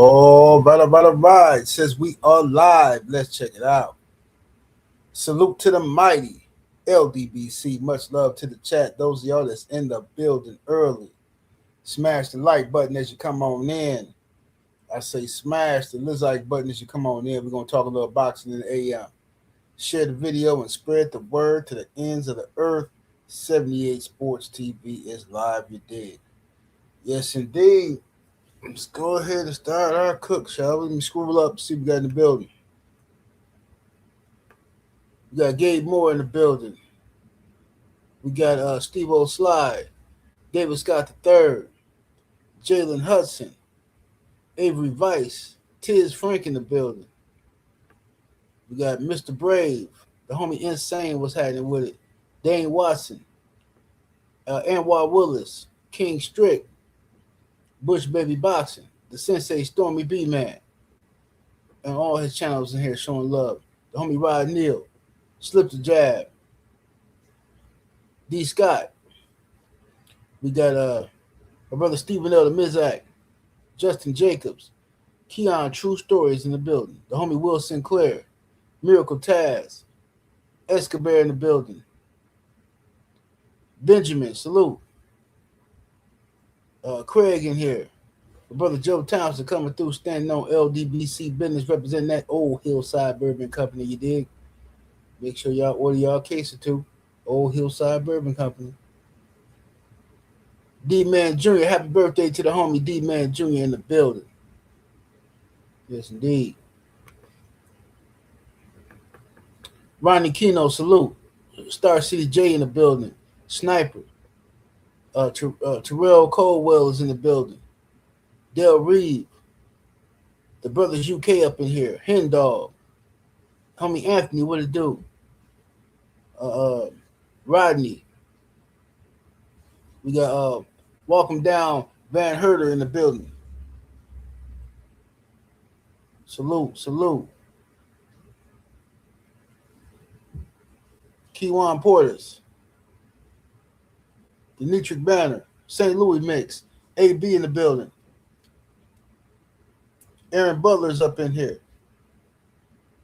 Oh, bada. It says we are live. Let's check it out. Salute to the mighty LDBC. Much love to the chat. Those of y'all that's in the building early. Smash the like button as you come on in. I say smash the like button as you come on in. We're going to talk a little boxing in the AM. Share the video and spread the word to the ends of the earth. 78 Sports TV is live, you dig. Yes, indeed. Let's go ahead and start our cook, shall we? Let me scroll up and see what we got in the building. We got Gabe Moore in the building. We got Steve O'Slide, David Scott III, Jalen Hudson, Avery Vice, Tiz Frank in the building. We got Mr. Brave, the homie Insane, what's happening with it. Dane Watson, Anwar Willis, King Strick, Bush Baby Boxing, the Sensei Stormy B Man, and all his channels in here showing love. The homie Rod Neal, Slip the Jab, D Scott. We got my brother Stephen L. the Mizak, Justin Jacobs, Keon True Stories in the building. The homie Will Sinclair, Miracle Taz, Escobar in the building. Benjamin, salute. Craig in here. My brother Joe Thompson coming through, standing on LDBC business, representing that old Hillside Bourbon Company, you dig? Make sure y'all order y'all case or two. Old Hillside Bourbon Company. D-Man Jr., happy birthday to the homie D-Man Jr. in the building. Yes, indeed. Ronnie Kino, salute. Star City J in the building. Sniper. Terrell Colwell is in the building. Del Reeve. The Brothers UK up in here. Hen Dog. Homie Anthony, what it do? Rodney. We got Welcome Down Van Herder in the building. Salute. Keywan Porters. Denitric Banner. St. Louis Mix. AB in the building. Aaron Butler's up in here.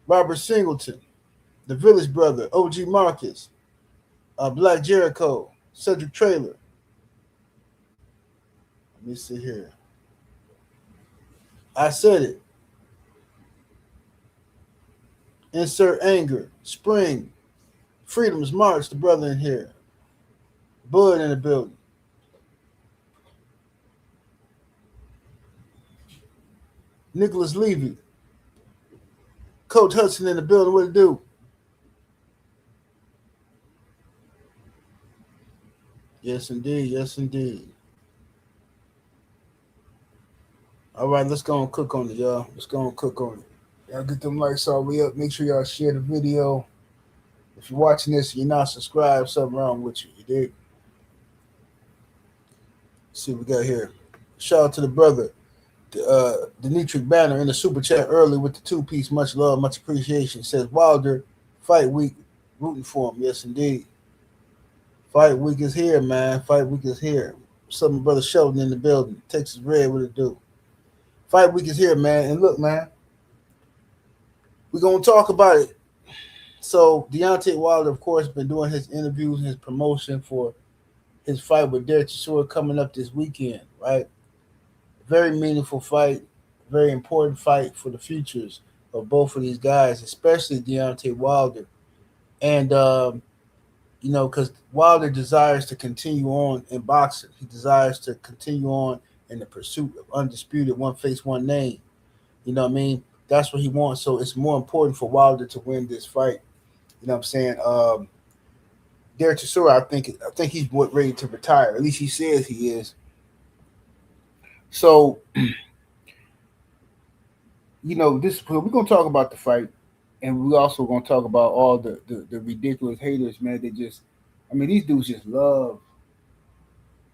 Robert Singleton. The Village Brother. OG Marcus. Black Jericho. Cedric Traylor. Let me see here. I said it. Insert Anger. Spring. Freedom's March, the brother in here. Bud in the building. Nicholas Levy. Coach Hudson in the building. What it do? Yes, indeed. All right, let's go and cook on it, y'all. Y'all get them likes all the way up. Make sure y'all share the video. If you're watching this and you're not subscribed, something wrong with you. You dig? Let's see what we got here. Shout out to the brother, Denitric Banner in the super chat early with the 2-piece. Much love, much appreciation. Says Wilder, fight week, rooting for him. Yes, indeed. Fight week is here, man. Fight week is here. What's up, my brother Sheldon in the building? Texas Red, what it do? Fight week is here, man. And look, man, we're going to talk about it. So Deontay Wilder, of course, been doing his interviews and his promotion for his fight with Derek Chisora coming up this weekend, right? Very meaningful fight, very important fight for the futures of both of these guys, especially Deontay Wilder. And, because Wilder desires to continue on in boxing. He desires to continue on in the pursuit of undisputed one face, one name. You know what I mean? That's what he wants. So it's more important for Wilder to win this fight. You know what I'm saying? Derek Chisora, I think he's ready to retire. At least he says he is. So, we're going to talk about the fight, and we're also going to talk about all the ridiculous haters, man. These dudes just love.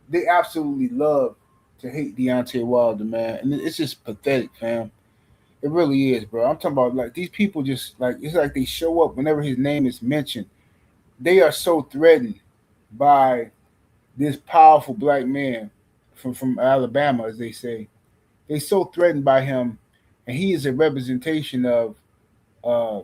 They absolutely love to hate Deontay Wilder, man, and it's just pathetic, fam. It really is, bro. I'm talking about like these people just like it's like they show up whenever his name is mentioned. They are so threatened by this powerful black man from Alabama, as they say, They so threatened by him, and he is a representation of uh,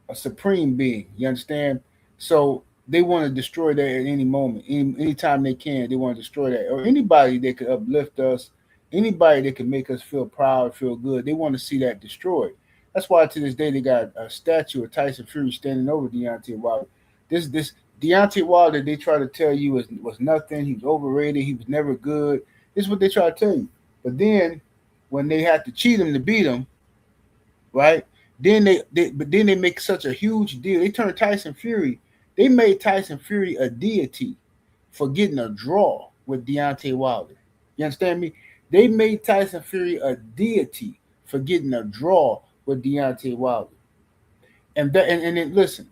a supreme being. You understand? So they want to destroy that at any moment, anytime they can. They want to destroy that, or anybody that could uplift us, anybody that could make us feel proud, feel good. They want to see that destroyed. That's why to this day they got a statue of Tyson Fury standing over Deontay Wilder. This Deontay Wilder they try to tell you was nothing. He was overrated. He was never good. This is what they try to tell you. But then when they had to cheat him to beat him, right? Then they make such a huge deal. They turned Tyson Fury. They made Tyson Fury a deity for getting a draw with Deontay Wilder. You understand me? They made Tyson Fury a deity for getting a draw with Deontay Wilder. And then listen,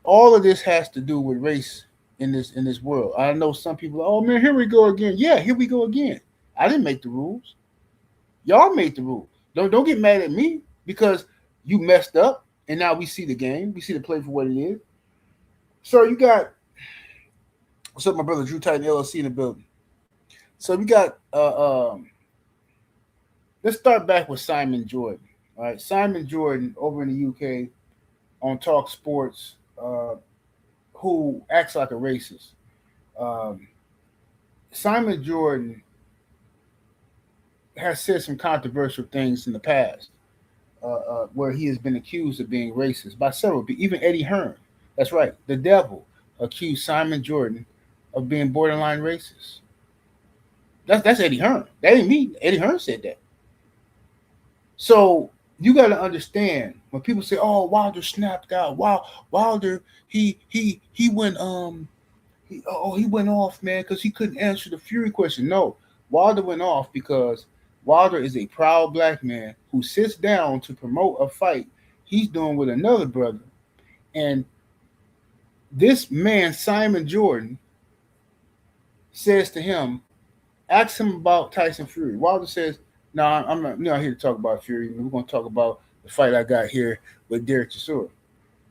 all of this has to do with race in this world. I know some people, oh man, here we go again. Yeah, here we go again. I didn't make the rules. Y'all made the rules. Don't get mad at me because you messed up and now we see the game. We see the play for what it is. So you got what's up, my brother Drew Titan LLC in the building. So we got let's start back with Simon Jordan. All right, Simon Jordan over in the UK on Talk Sports, who acts like a racist. Simon Jordan has said some controversial things in the past, where he has been accused of being racist by several people, even Eddie Hearn. That's right, the devil accused Simon Jordan of being borderline racist. That's Eddie Hearn. That ain't me. Eddie Hearn said that. So you got to understand when people say, "Oh, Wilder snapped out." Wow, Wilder he went he went off, man, because he couldn't answer the Fury question. No, Wilder went off because Wilder is a proud black man who sits down to promote a fight he's doing with another brother, and this man Simon Jordan says to him, ask him about Tyson Fury. Wilder says, "No, I'm not here to talk about Fury. We're going to talk about the fight I got here with Derek Chisora."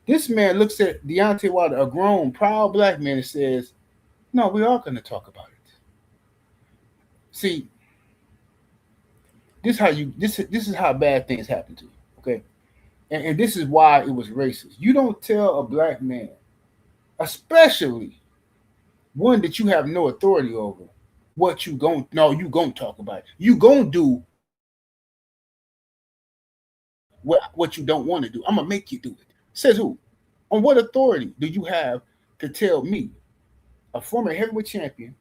This man looks at Deontay Wilder, a grown, proud black man, and says, "No, we are going to talk about it." See, this is how bad things happen to you, okay? And this is why it was racist. You don't tell a black man, especially one that you have no authority over, what you gon' no, you gonna talk about it. You gonna do what you don't want to do. I'm gonna make you do it. Says who? On what authority do you have to tell me, a former heavyweight champion,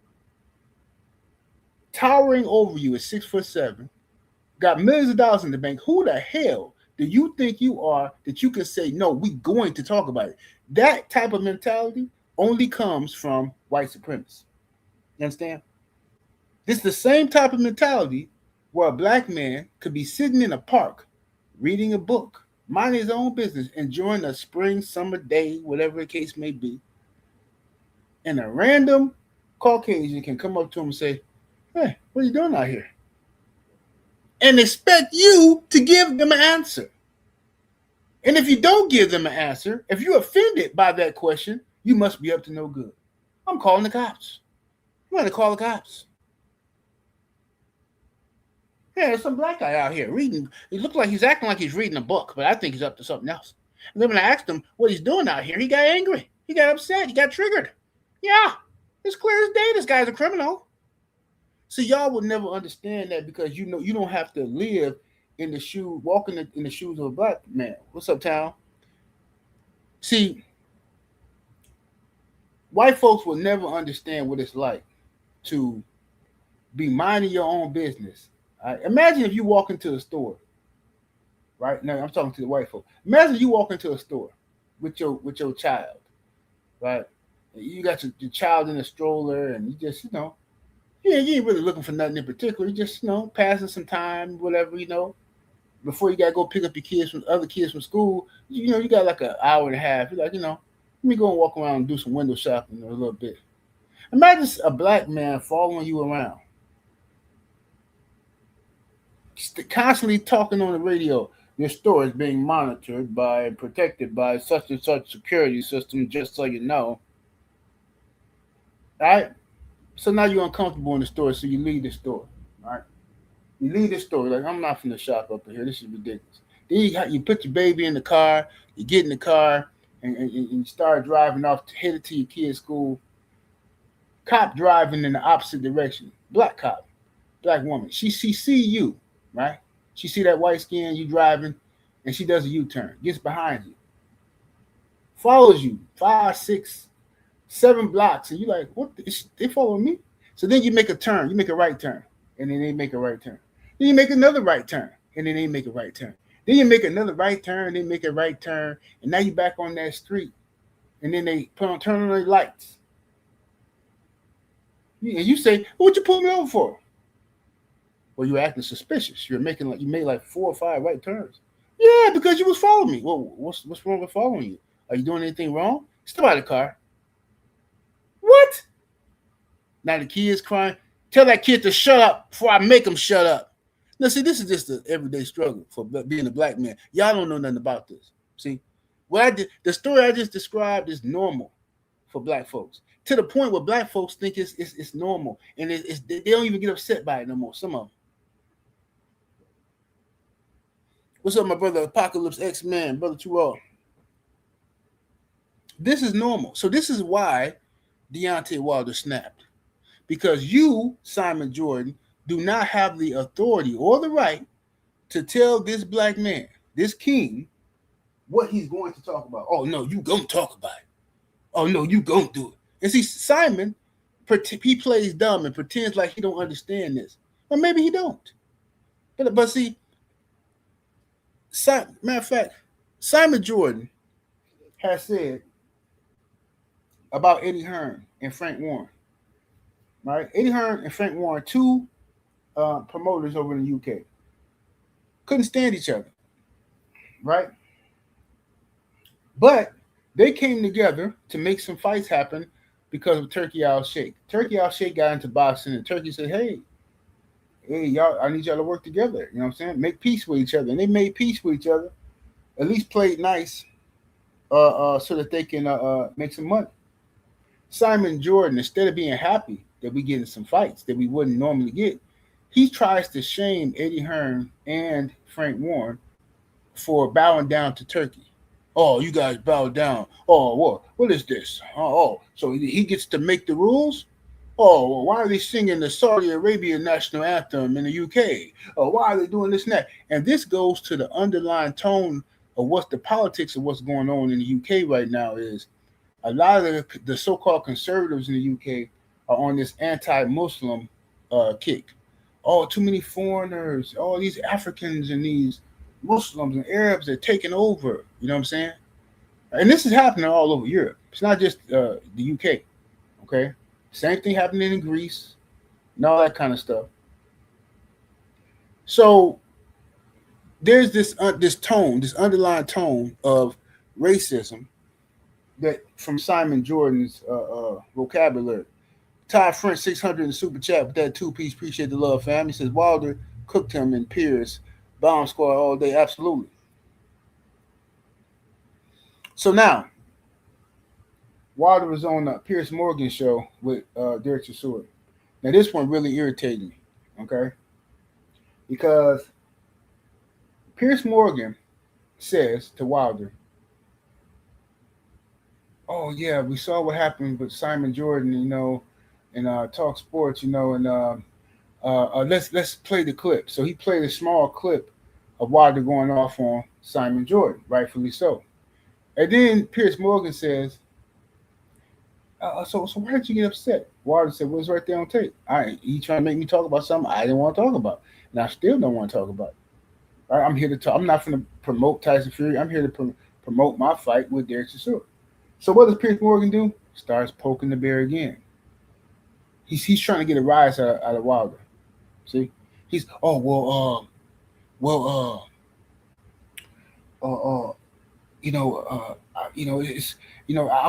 towering over you at 6'7", got millions of dollars in the bank? Who the hell do you think you are that you can say no? We going to talk about it. That type of mentality only comes from white supremacists. You understand? This is the same type of mentality where a black man could be sitting in a park, reading a book, minding his own business, enjoying a spring, summer day, whatever the case may be, and a random Caucasian can come up to him and say, "Hey, what are you doing out here?" And expect you to give them an answer. And if you don't give them an answer, if you're offended by that question, you must be up to no good. I'm calling the cops. I'm going to call the cops. Yeah, there's some black guy out here reading. He looks like he's acting like he's reading a book, but I think he's up to something else. And then when I asked him what he's doing out here, he got angry. He got upset. He got triggered. Yeah, it's clear as day this guy's a criminal. So y'all will never understand that because you know you don't have to live in the shoe, walking in the shoes of a black man. What's up, town? See, white folks will never understand what it's like to be minding your own business. Right? Imagine if you walk into a store, right? Now I'm talking to the white folks. Imagine you walk into a store with your child, right? You got your child in a stroller, and you just you ain't really looking for nothing in particular. You just passing some time, whatever before you gotta go pick up your kids from other kids from school. You got like an hour and a half. You're like let me go and walk around and do some window shopping a little bit. Imagine a black man following you around, constantly talking on the radio. Your store is being monitored by and protected by such and such security system, just so you know. All right? So now you're uncomfortable in the store, so you leave the store. All right? You leave this story like I'm not finna shop up in here. This is ridiculous. Then you put your baby in the car. You get in the car and you start driving off headed to your kid's school. Cop driving in the opposite direction. Black cop, black woman. She see you, right? She see that white skin, you driving, and she does a U-turn, gets behind you, follows you 5, 6, 7 blocks, and you like, what? They follow me? So then you make a turn, you make a right turn, and then they make a right turn. Then you make another right turn, and then they make a right turn. Then you make another right turn, they make a right turn, and now you back on that street, and then they turn on their lights. And you say, "What you pull me over for?" Well, you're acting suspicious. You made like 4 or 5 right turns. Yeah, because you was following me. Well, what's wrong with following you? Are you doing anything wrong? Step out of the car. What? Now the kid's crying. Tell that kid to shut up before I make him shut up. Now, see, this is just an everyday struggle for being a black man. Y'all don't know nothing about this. See, the story I just described is normal for black folks, to the point where black folks think it's normal, and they don't even get upset by it no more. Some of them. What's up, my brother Apocalypse X-Man, brother Terrell? This is normal. So this is why Deontay Wilder snapped. Because you, Simon Jordan, do not have the authority or the right to tell this black man, this king, what he's going to talk about. Oh, no, you gonna talk about it. Oh, no, you gonna do it. And see, Simon, he plays dumb and pretends like he don't understand this. Or maybe he don't. But see, matter of fact, Simon Jordan has said about Eddie Hearn and Frank Warren, right? Eddie Hearn and Frank Warren, two promoters over in the UK, couldn't stand each other, right? But they came together to make some fights happen because of Turkey Al Sheikh. Turkey Al Sheikh got into boxing, and Turkey said, hey, y'all, I need y'all to work together. You know what I'm saying? Make peace with each other. And they made peace with each other, at least played nice so that they can make some money. Simon Jordan, instead of being happy that we get in some fights that we wouldn't normally get, he tries to shame Eddie Hearn and Frank Warren for bowing down to Turkey. Oh, you guys bow down. Oh, what is this? So he gets to make the rules? Oh, well, why are they singing the Saudi Arabia national anthem in the UK? Oh, why are they doing this and that? And this goes to the underlying tone of what's the politics of what's going on in the UK right now is a lot of the so-called conservatives in the UK are on this anti-Muslim kick. Oh, too many foreigners, all these Africans and these Muslims and Arabs are taking over. You know what I'm saying? And this is happening all over Europe. It's not just the UK. Okay, same thing happening in Greece and all that kind of stuff. So there's this tone, this underlying tone of racism that from Simon Jordan's vocabulary. Todd French 600 in super chat with that 2-piece. Appreciate the love, fam. He says Wilder cooked him in Piers bomb squad all day. Absolutely. So now, Wilder was on the Piers Morgan show with Derek Chisora. Now this one really irritated me, okay? Because Piers Morgan says to Wilder, oh yeah, we saw what happened with Simon Jordan, you know, and Talk Sports, you know, and let's play the clip. So he played a small clip of Wilder going off on Simon Jordan, rightfully so. And then Piers Morgan says, so why did you get upset? Wilder said, well, it's right there on tape. He trying to make me talk about something I didn't want to talk about. And I still don't want to talk about it. Right? I'm here to talk. I'm not going to promote Tyson Fury. I'm here to promote my fight with Derek Chisora. So what does Piers Morgan do? Starts poking the bear again. He's trying to get a rise out of Wilder. See? He's, I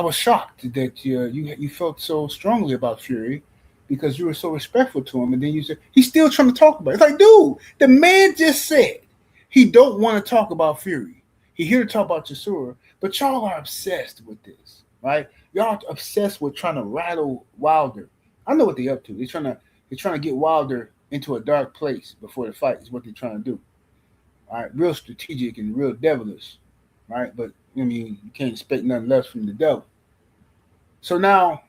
was shocked that you felt so strongly about Fury because you were so respectful to him, and then you said he's still trying to talk about it. It's like, dude, the man just said he don't want to talk about Fury. He here to talk about Chisora, but y'all are obsessed with this, right? Y'all are obsessed with trying to rattle Wilder. I know what they're up to. They're trying to get Wilder into a dark place before the fight is what they're trying to do. All right, real strategic and real devilish, right? But I mean, you can't expect nothing less from the devil. So now,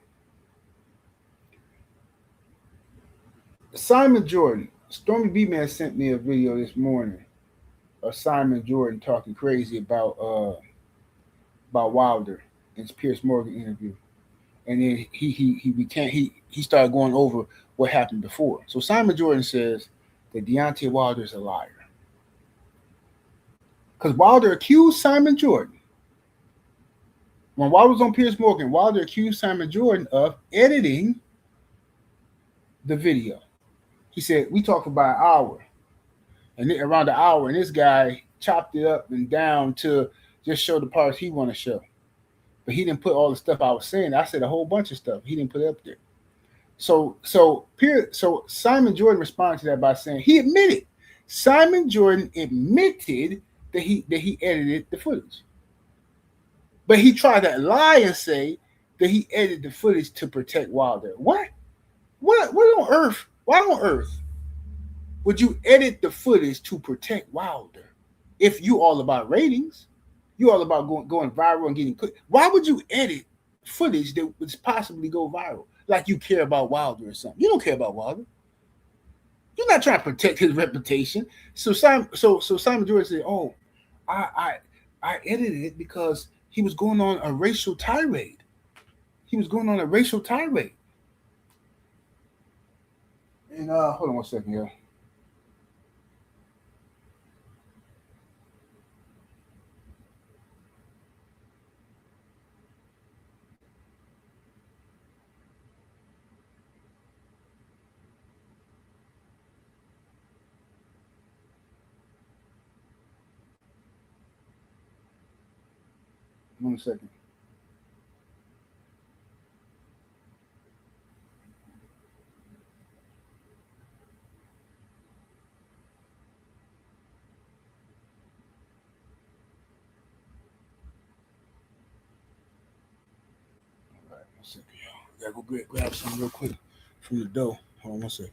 Simon Jordan, Stormy B Man sent me a video this morning of Simon Jordan talking crazy about Wilder in his Piers Morgan interview, and then he started going over what happened before. So Simon Jordan says that Deontay Wilder is a liar because Wilder accused Simon Jordan. When Wilder was on Piers Morgan, Wilder accused Simon Jordan of editing the video. He said, we talked for about an hour, and around the hour, and this guy chopped it up and down to just show the parts he want to show. But he didn't put all the stuff I was saying. I said a whole bunch of stuff. He didn't put it up there. So Simon Jordan responded to that by saying he admitted. Simon Jordan admitted that he edited the footage. But he tried to lie and say that he edited the footage to protect Wilder. What? What on earth? Why on earth would you edit the footage to protect Wilder? If you all about ratings, you all about going viral and getting clicked. Why would you edit footage that would possibly go viral? Like you care about Wilder or something. You don't care about Wilder. You're not trying to protect his reputation. So Simon Jordan said, "Oh, I edited it because he was going on a racial tirade. He was going on a racial tirade." And hold on one second here. One second. All right, 1 second, y'all. I gotta go grab something real quick from the dough. Hold on 1 second.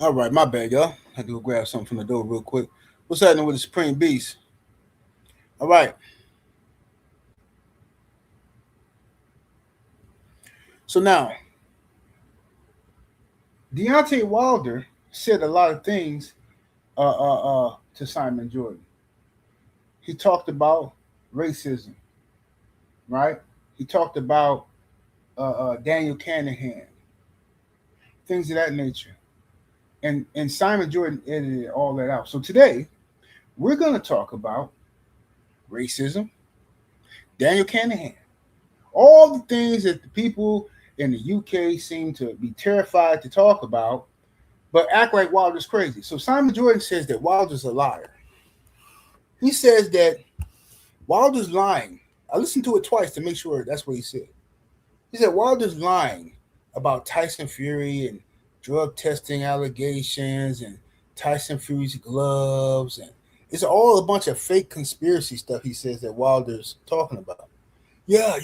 All right, my bad, y'all. I had to go grab something from the door real quick. What's happening with the Supreme Beast? All right. So now, Deontay Wilder said a lot of things to Simon Jordan. He talked about racism, right? He talked about Daniel Kinahan, things of that nature. And Simon Jordan edited all that out. So today, we're going to talk about racism, Daniel Kinahan, all the things that the people in the UK seem to be terrified to talk about, but act like Wilder's crazy. So Simon Jordan says that Wilder's a liar. He says that Wilder's lying. I listened to it twice to make sure that's what he said. He said Wilder's lying about Tyson Fury and drug testing allegations and Tyson Fury's gloves, and it's all a bunch of fake conspiracy stuff. He says that Wilder's talking about. Yeah.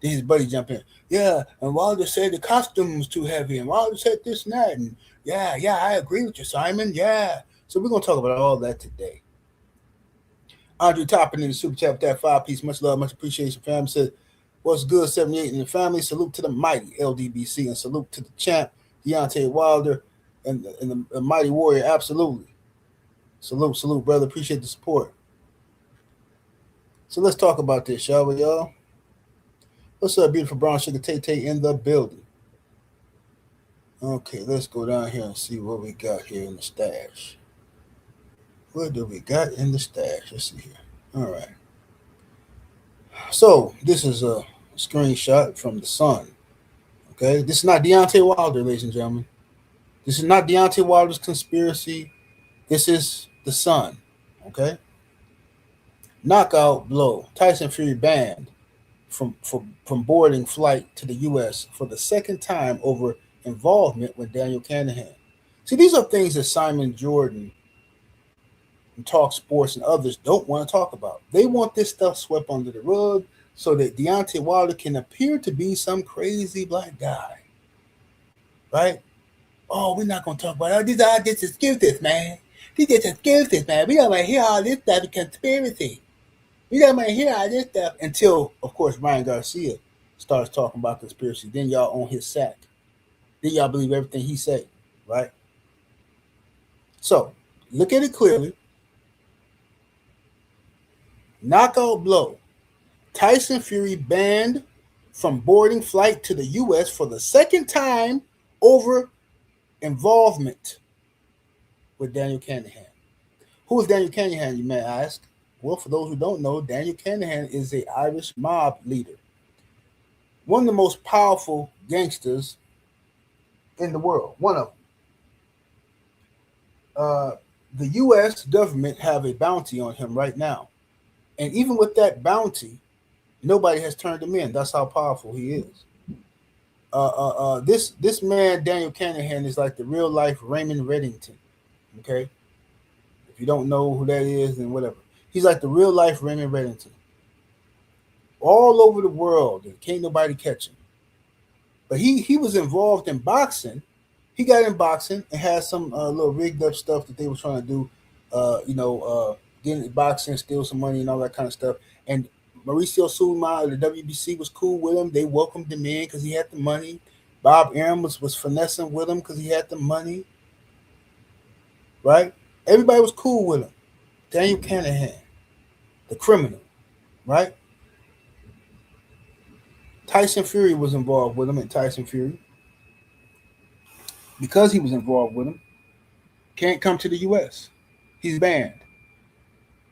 Then his buddy jump in. Yeah, and Wilder said the costume was too heavy, and Wilder said this and that, and yeah, I agree with you, Simon. Yeah. So we're gonna talk about all that today. Andre Toppin in the super chat with that 5-piece. Much love, much appreciation, fam. Said, what's good, 78 in the family. Salute to the mighty LDBC and salute to the champ, Deontay Wilder, and the mighty warrior. Absolutely. Salute, brother. Appreciate the support. So let's talk about this, shall we, y'all? What's up, beautiful brown sugar Tay in the building? Okay, let's go down here and see what we got here in the stash. What do we got in the stash? Let's see here. All right. So this is a screenshot from the Sun. Okay, this is not Deontay Wilder, ladies and gentlemen. This is not Deontay Wilder's conspiracy. This is the Sun. Okay, knockout blow. Tyson Fury banned from boarding flight to the U.S. for the second time over involvement with Daniel Kinahan. See, these are things that Simon Jordan and Talk Sports and others don't want to talk about. They want this stuff swept under the rug so that Deontay Wilder can appear to be some crazy black guy, right? Oh, we're not going to talk about it. These are just excuses, man. These are just excuses, man. We don't want to hear all this stuff, conspiracy. We don't want to hear all this stuff until, of course, Ryan Garcia starts talking about conspiracy. Then y'all on his sack. Then y'all believe everything he say, right? So, look at it clearly. Knockout blow. Tyson Fury banned from boarding flight to the U.S. for the second time over involvement with Daniel Kinahan. Who is Daniel Kinahan, you may ask? Well, for those who don't know, Daniel Kinahan is an Irish mob leader. One of the most powerful gangsters in the world. One of them. The U.S. government have a bounty on him right now. And even with that bounty, nobody has turned him in. That's how powerful he is. This man, Daniel Kinahan, is like the real life Raymond Reddington. Okay? If you don't know who that is, then whatever. He's like the real life Raymond Reddington. All over the world, and can't nobody catch him. But he was involved in boxing. He got in boxing and had some little rigged up stuff that they were trying to do. Get in boxing, steal some money and all that kind of stuff. And Mauricio Sulaiman of the WBC was cool with him. They welcomed him in because he had the money. Bob Arum was finessing with him because he had the money. Right? Everybody was cool with him. Daniel Kinahan, the criminal, right? Tyson Fury was involved with him, and Tyson Fury, because he was involved with him, can't come to the U.S. He's banned.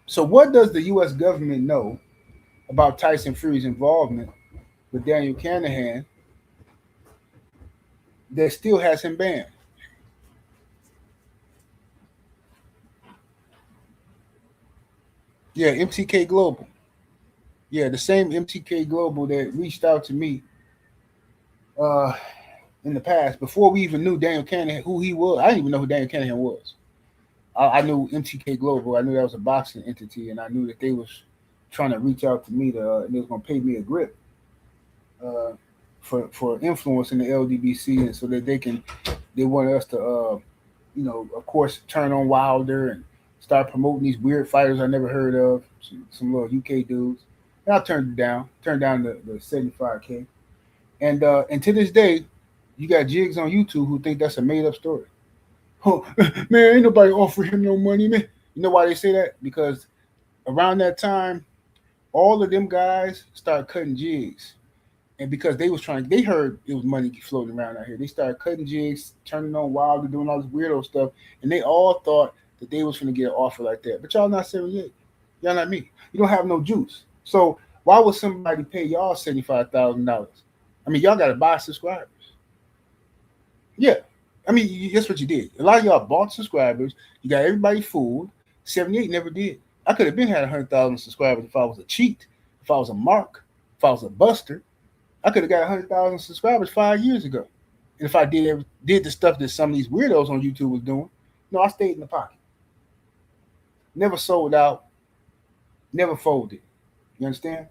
So what does the U.S. government know about Tyson Fury's involvement with Daniel Kinahan that still has him banned? Yeah, MTK Global. Yeah, the same MTK Global that reached out to me in the past before we even knew Daniel Kinahan, who he was. I didn't even know who Daniel Kinahan was. I knew MTK Global. I knew that was a boxing entity, and I knew that they was trying to reach out to me and they was going to pay me a grip for influence in the LDBC, and so that they wanted us to, of course, turn on Wilder and start promoting these weird fighters I never heard of, some little UK dudes. And I turned down the 75K. And to this day, you got jigs on YouTube who think that's a made up story. Oh, man, ain't nobody offering him no money, man. You know why they say that? Because around that time, all of them guys started cutting jigs. And because they heard it was money floating around out here. They started cutting jigs, turning on Wilder, doing all this weirdo stuff. And they all thought that they was going to get an offer like that. But y'all not 78. Y'all not me. You don't have no juice. So why would somebody pay y'all $75,000? I mean, y'all got to buy subscribers. Yeah. I mean, that's what you did. A lot of y'all bought subscribers. You got everybody fooled. 78 never did. I could have been had 100,000 subscribers if I was a cheat, if I was a mark, if I was a buster. I could have got 100,000 subscribers 5 years ago. And if I did the stuff that some of these weirdos on YouTube was doing, no, I stayed in the pocket. Never sold out. Never folded. You understand?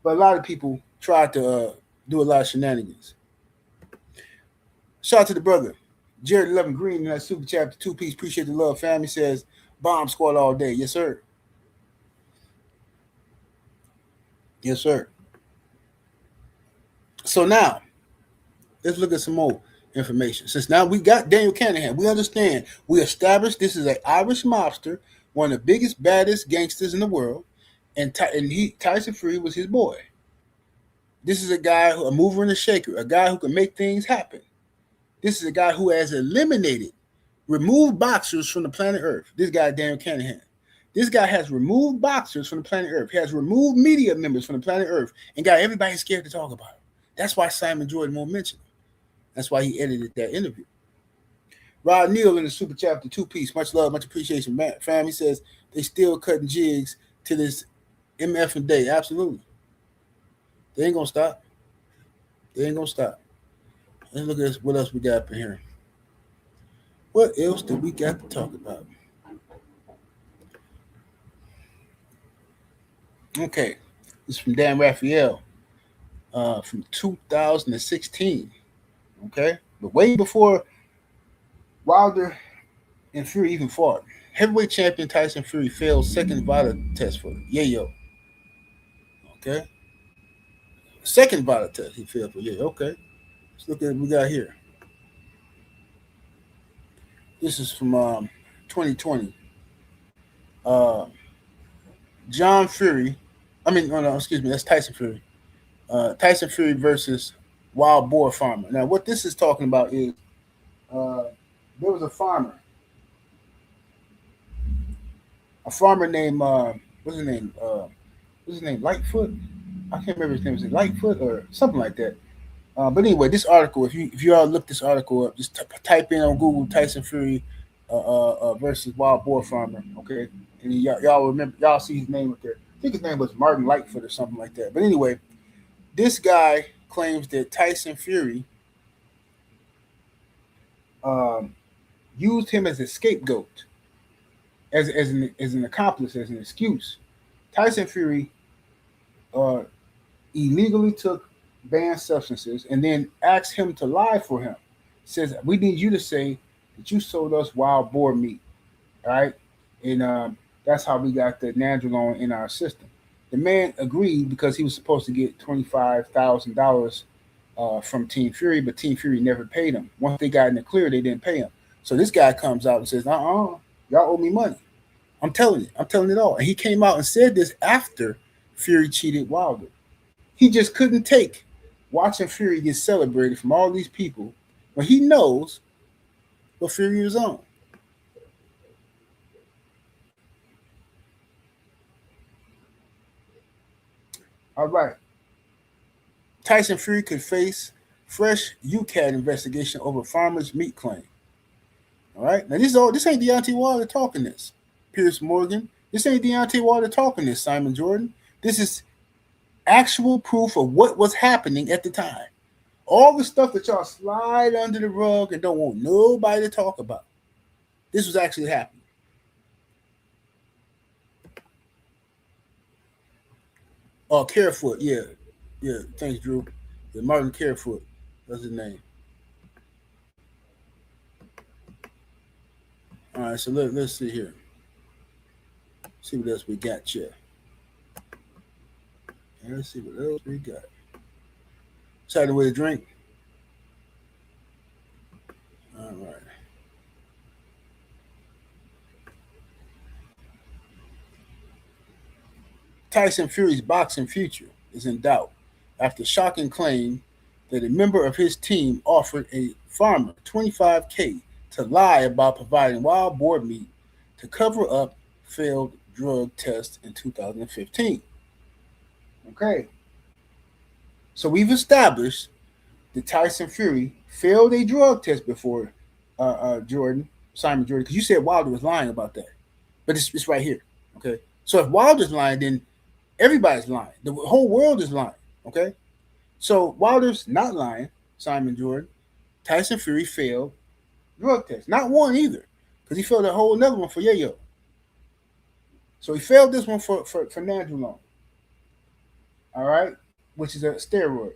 But a lot of people tried to do a lot of shenanigans. Shout out to the brother. Jared 11 Green in that super chat, 2-piece. Appreciate the love. Family says, bomb squad all day. Yes, sir. Yes, sir. So now, let's look at some more information. Since now we got Daniel Kinahan, we understand. We established this is an Irish mobster, one of the biggest, baddest gangsters in the world, and Tyson Fury was his boy. This is a guy, a mover and a shaker, a guy who can make things happen. This is a guy who has removed boxers from the planet Earth. This guy, Daniel Kinahan. This guy has removed boxers from the planet Earth. He has removed media members from the planet Earth and got everybody scared to talk about him. That's why Simon Jordan won't mention him. That's why he edited that interview. Rod Neal in the super chat, the 2-piece. Much love, much appreciation, man. Fam, he says they still cutting jigs to this MF and day. Absolutely. They ain't gonna stop. They ain't gonna stop. Let's look at what else we got up in here. What else do we got to talk about? Okay, this is from Dan Raphael from 2016. Okay, but way before Wilder and Fury even fought. Heavyweight champion Tyson Fury failed second VADA test for Yayo. Okay, second VADA test he failed for Yayo. Okay, let's look at what we got here. This is from 2020. John Fury. Excuse me, that's Tyson Fury. Tyson Fury versus Wild Boar Farmer. Now, what this is talking about is there was a farmer named what's his name? Lightfoot. I can't remember his name. Was it Lightfoot or something like that? But anyway, this article, if you all look this article up, just type in on Google Tyson Fury versus Wild Boar Farmer. Okay, and y'all remember, y'all see his name up there. I think his name was Martin Lightfoot or something like that. But anyway, this guy claims that Tyson Fury used him as a scapegoat, as an accomplice, as an excuse. Tyson Fury illegally took banned substances and then asked him to lie for him. Says, we need you to say that you sold us wild boar meat, all right? And that's how we got the nandrolone in our system. The man agreed because he was supposed to get $25,000 from Team Fury, but Team Fury never paid him. Once they got in the clear, they didn't pay him. So this guy comes out and says, y'all owe me money. I'm telling it all. And he came out and said this after Fury cheated Wilder. He just couldn't take watching Fury get celebrated from all these people when he knows what Fury was on. All right. Tyson Fury could face fresh UCAD investigation over farmer's meat claim. All right. Now this ain't Deontay Wilder talking this. Piers Morgan. This ain't Deontay Wilder talking this, Simon Jordan. This is actual proof of what was happening at the time. All the stuff that y'all slide under the rug and don't want nobody to talk about. This was actually happening. Oh, Carefoot, yeah. Thanks, Drew. Yeah, Martin Carefoot, that's his name. All right, so let's see here. See what else we got here. Let's see what else we got. Excited way to drink. All right. Tyson Fury's boxing future is in doubt after shocking claim that a member of his team offered a farmer $25K to lie about providing wild boar meat to cover up failed drug tests in 2015. Okay. So we've established that Tyson Fury failed a drug test before Simon Jordan, because you said Wilder was lying about that. But it's right here. Okay. So if Wilder's lying, then everybody's lying. The whole world is lying. Okay. So Wilder's not lying, Simon Jordan. Tyson Fury failed drug tests. Not one either. Because he failed a whole another one for Yayo. So he failed this one for nandrolone. All right, which is a steroid,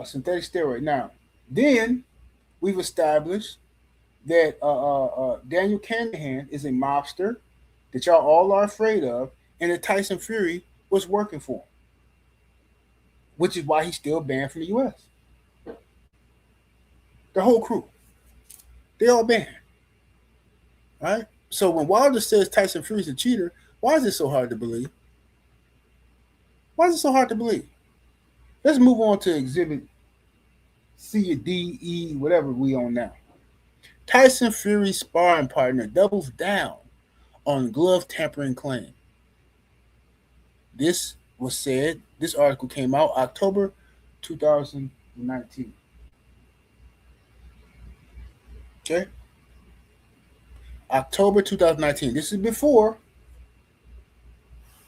synthetic steroid. Now, then we've established that Daniel Kinahan is a mobster that y'all all are afraid of, and that Tyson Fury was working for him, which is why he's still banned from the U.S. The whole crew, they all banned. All right. So when Wilder says Tyson Fury's a cheater, why is it so hard to believe? Why is it so hard to believe? Let's move on to exhibit C or D, E, whatever we on now. Tyson Fury's sparring partner doubles down on glove tampering claim. This was said, this article came out October 2019. Okay? October 2019. This is before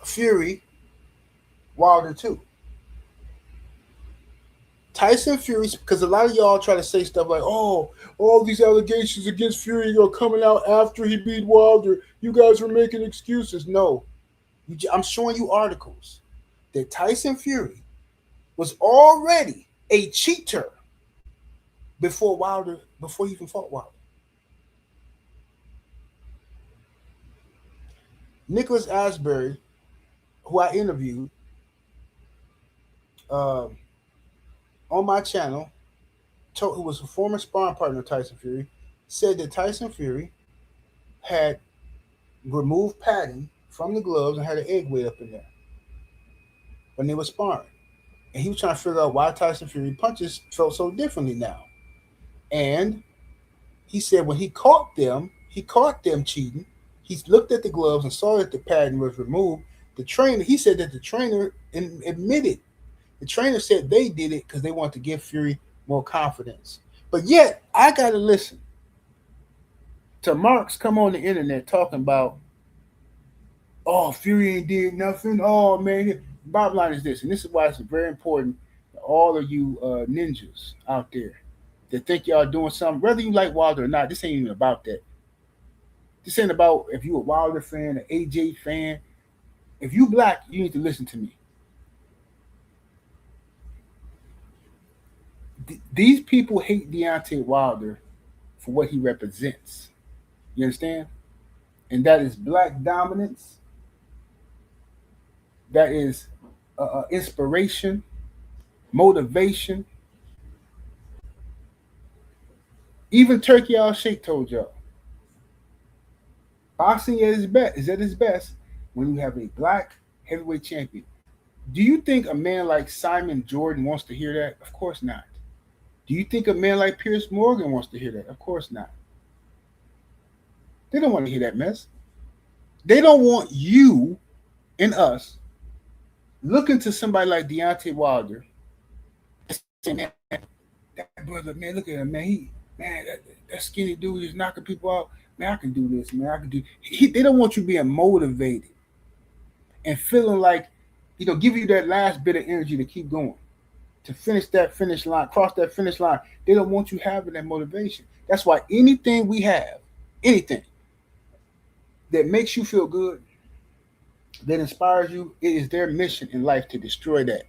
Fury Wilder 2. Tyson Fury, because a lot of y'all try to say stuff like, oh, all these allegations against Fury are coming out after he beat Wilder. You guys were making excuses. No. I'm showing you articles that Tyson Fury was already a cheater before he even fought Wilder. Nicholas Asbury, who I interviewed on my channel, who was a former sparring partner of Tyson Fury, said that Tyson Fury had removed padding from the gloves and had an egg weight up in there when they were sparring. And he was trying to figure out why Tyson Fury punches felt so differently now. And he said when he caught them cheating. He looked at the gloves and saw that the padding was removed. He said that the trainer admitted. The trainer said they did it because they wanted to give Fury more confidence. But yet, I got to listen to Marks come on the internet talking about, oh, Fury ain't did nothing. Oh, man. Bottom line is this, and this is why it's very important to all of you ninjas out there that think y'all doing something, whether you like Wilder or not. This ain't even about that. This ain't about if you a Wilder fan, an AJ fan. If you black, you need to listen to me. These people hate Deontay Wilder for what he represents. You understand? And that is black dominance. That is inspiration, motivation. Even Turkey Al Sheikh told y'all. Boxing is at its best when you have a black heavyweight champion. Do you think a man like Simon Jordan wants to hear that? Of course not. Do you think a man like Piers Morgan wants to hear that? Of course not. They don't want to hear that mess. They don't want you and us looking to somebody like Deontay Wilder saying, man, that brother, man, look at him, man. That skinny dude is knocking people out. Man, I can do this, man. I can do. They don't want you being motivated and feeling like, give you that last bit of energy to keep going, to finish that finish line, cross that finish line. They don't want you having that motivation. That's why anything we have, anything that makes you feel good, that inspires you, it is their mission in life to destroy that.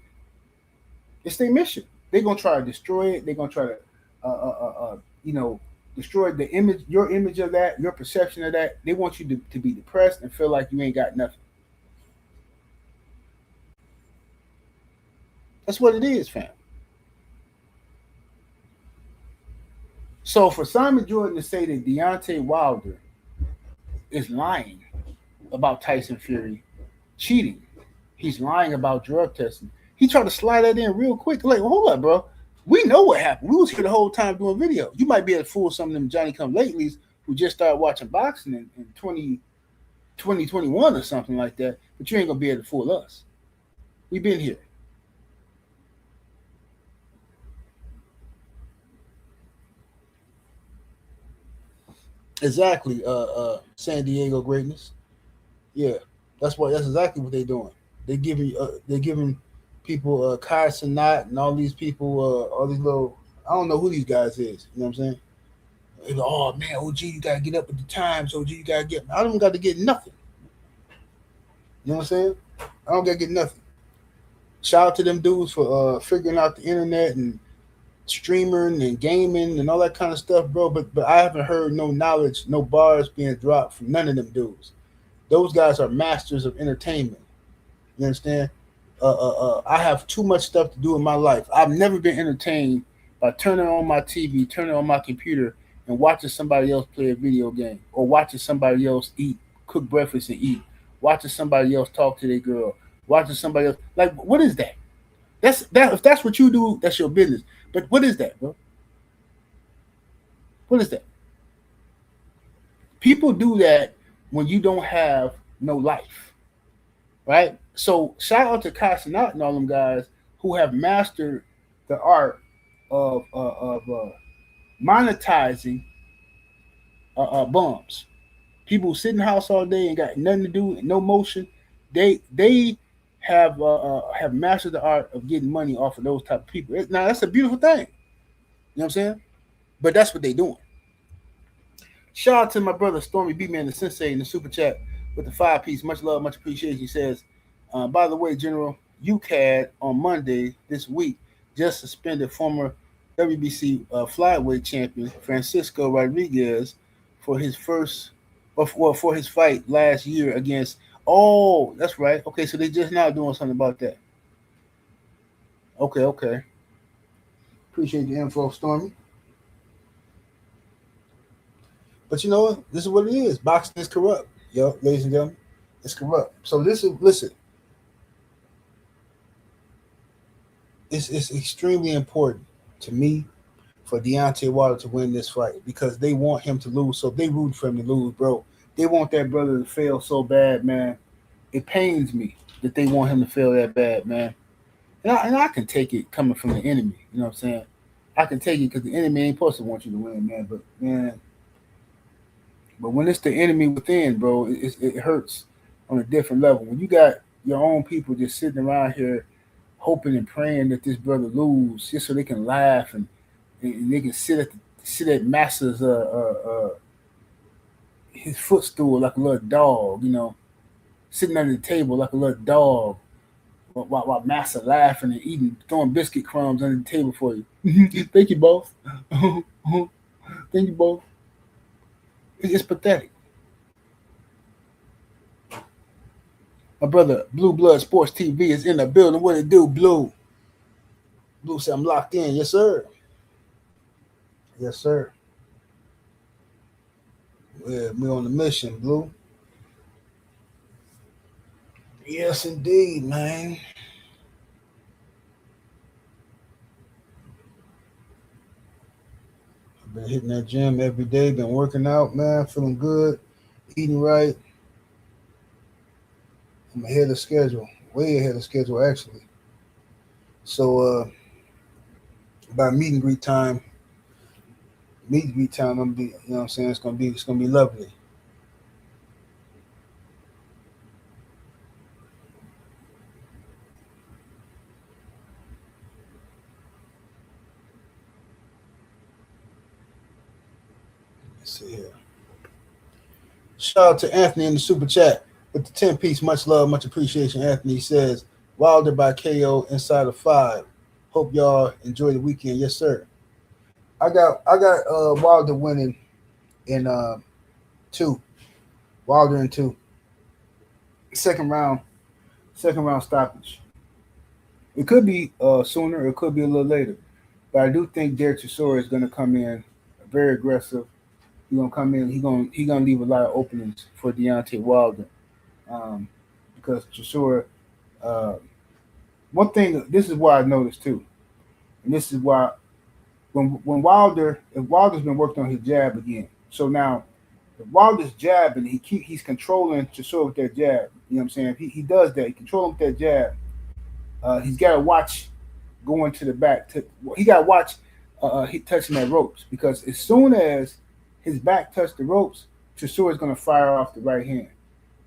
It's their mission. They're gonna try to destroy it. They're gonna try to, destroy the image, your image of that, your perception of that. They want you to be depressed and feel like you ain't got nothing. That's what it is, fam. So for Simon Jordan to say that Deontay Wilder is lying about Tyson Fury cheating, he's lying about drug testing. He tried to slide that in real quick. Like, well, hold up, bro. We know what happened. We was here the whole time doing videos. You might be able to fool some of them Johnny-come-latelys who just started watching boxing in 2021 or something like that, but you ain't going to be able to fool us. We've been here. Exactly, San Diego greatness. Yeah, that's exactly what they're doing. They're giving people Kai Sanat and all these people, all these little, I don't know who these guys is. You know what I'm saying? They're like, oh man, OG, you gotta get up at the times. OG, you gotta get. I don't got to get nothing. You know what I'm saying? I don't gotta get nothing. Shout out to them dudes for figuring out the internet and streaming and gaming and all that kind of stuff, bro. But I haven't heard no knowledge, no bars being dropped from none of them dudes. Those guys are masters of entertainment. You understand? I have too much stuff to do in my life. I've never been entertained by turning on my TV, turning on my computer, and watching somebody else play a video game, or watching somebody else cook breakfast and eat, watching somebody else talk to their girl, watching somebody else. Like, what is that? If that's what you do, that's your business. But what is that, bro? What is that? People do that when you don't have no life, right? So shout out to Casanat and all them guys who have mastered the art of monetizing bums. People who sit in the house all day and got nothing to do, no motion. They have mastered the art of getting money off of those type of people. Now that's a beautiful thing. You know what I'm saying? But that's what they doing. Shout out to my brother Stormy B Man, the Sensei, in the super chat with the 5 piece. Much love, much appreciation. He says, by the way, General, UCAD on Monday this week just suspended former WBC flyweight champion Francisco Rodriguez for his first, for his fight last year against. Oh, that's right. Okay, so they just now doing something about that. Okay. Appreciate the info, Stormy. But you know what? This is what it is. Boxing is corrupt, yo, ladies and gentlemen. It's corrupt. So listen. It's extremely important to me for Deontay Wilder to win this fight because they want him to lose. So they root for him to lose, bro. They want that brother to fail so bad, man. It pains me that they want him to fail that bad, man. And I can take it coming from the enemy. You know what I'm saying? I can take it because the enemy ain't supposed to want you to win, man. But when it's the enemy within, bro, it hurts on a different level. When you got your own people just sitting around here hoping and praying that this brother lose, just so they can laugh and they can sit at Massa's his footstool like a little dog, you know, sitting under the table like a little dog, while Massa laughing and eating, throwing biscuit crumbs under the table for you. Thank you both. Thank you both. It's pathetic. My brother, Blue Blood Sports TV, is in the building. What it do, Blue? Blue said, I'm locked in. Yes, sir. Yes, sir. We're on the mission, Blue. Yes, indeed, man. I've been hitting that gym every day. Been working out, man. Feeling good. Eating right. I'm ahead of schedule. Way ahead of schedule, actually. So, by meet and greet time, I'm gonna be, you know what I'm saying? It's gonna be lovely. Let's see here. Shout out to Anthony in the super chat with the 10 piece. Much love, much appreciation. Anthony says Wilder by KO inside of 5. Hope y'all enjoy the weekend. Yes, sir. I got Wilder winning in 2. Wilder in 2. Second round stoppage. It could be sooner, it could be a little later. But I do think Derek Chisora is going to come in very aggressive. He's going to come in. He's gonna leave a lot of openings for Deontay Wilder, because Chisora. One thing, this is what I noticed too, and this is why when if Wilder's been working on his jab again. So now, if Wilder's jabbing, he's controlling Chisora with that jab. You know what I'm saying? If he does that, he controls him with that jab. He's got to watch going to the back. He got to watch he touching that ropes, because as soon as his back touched the ropes, Chisora is going to fire off the right hand,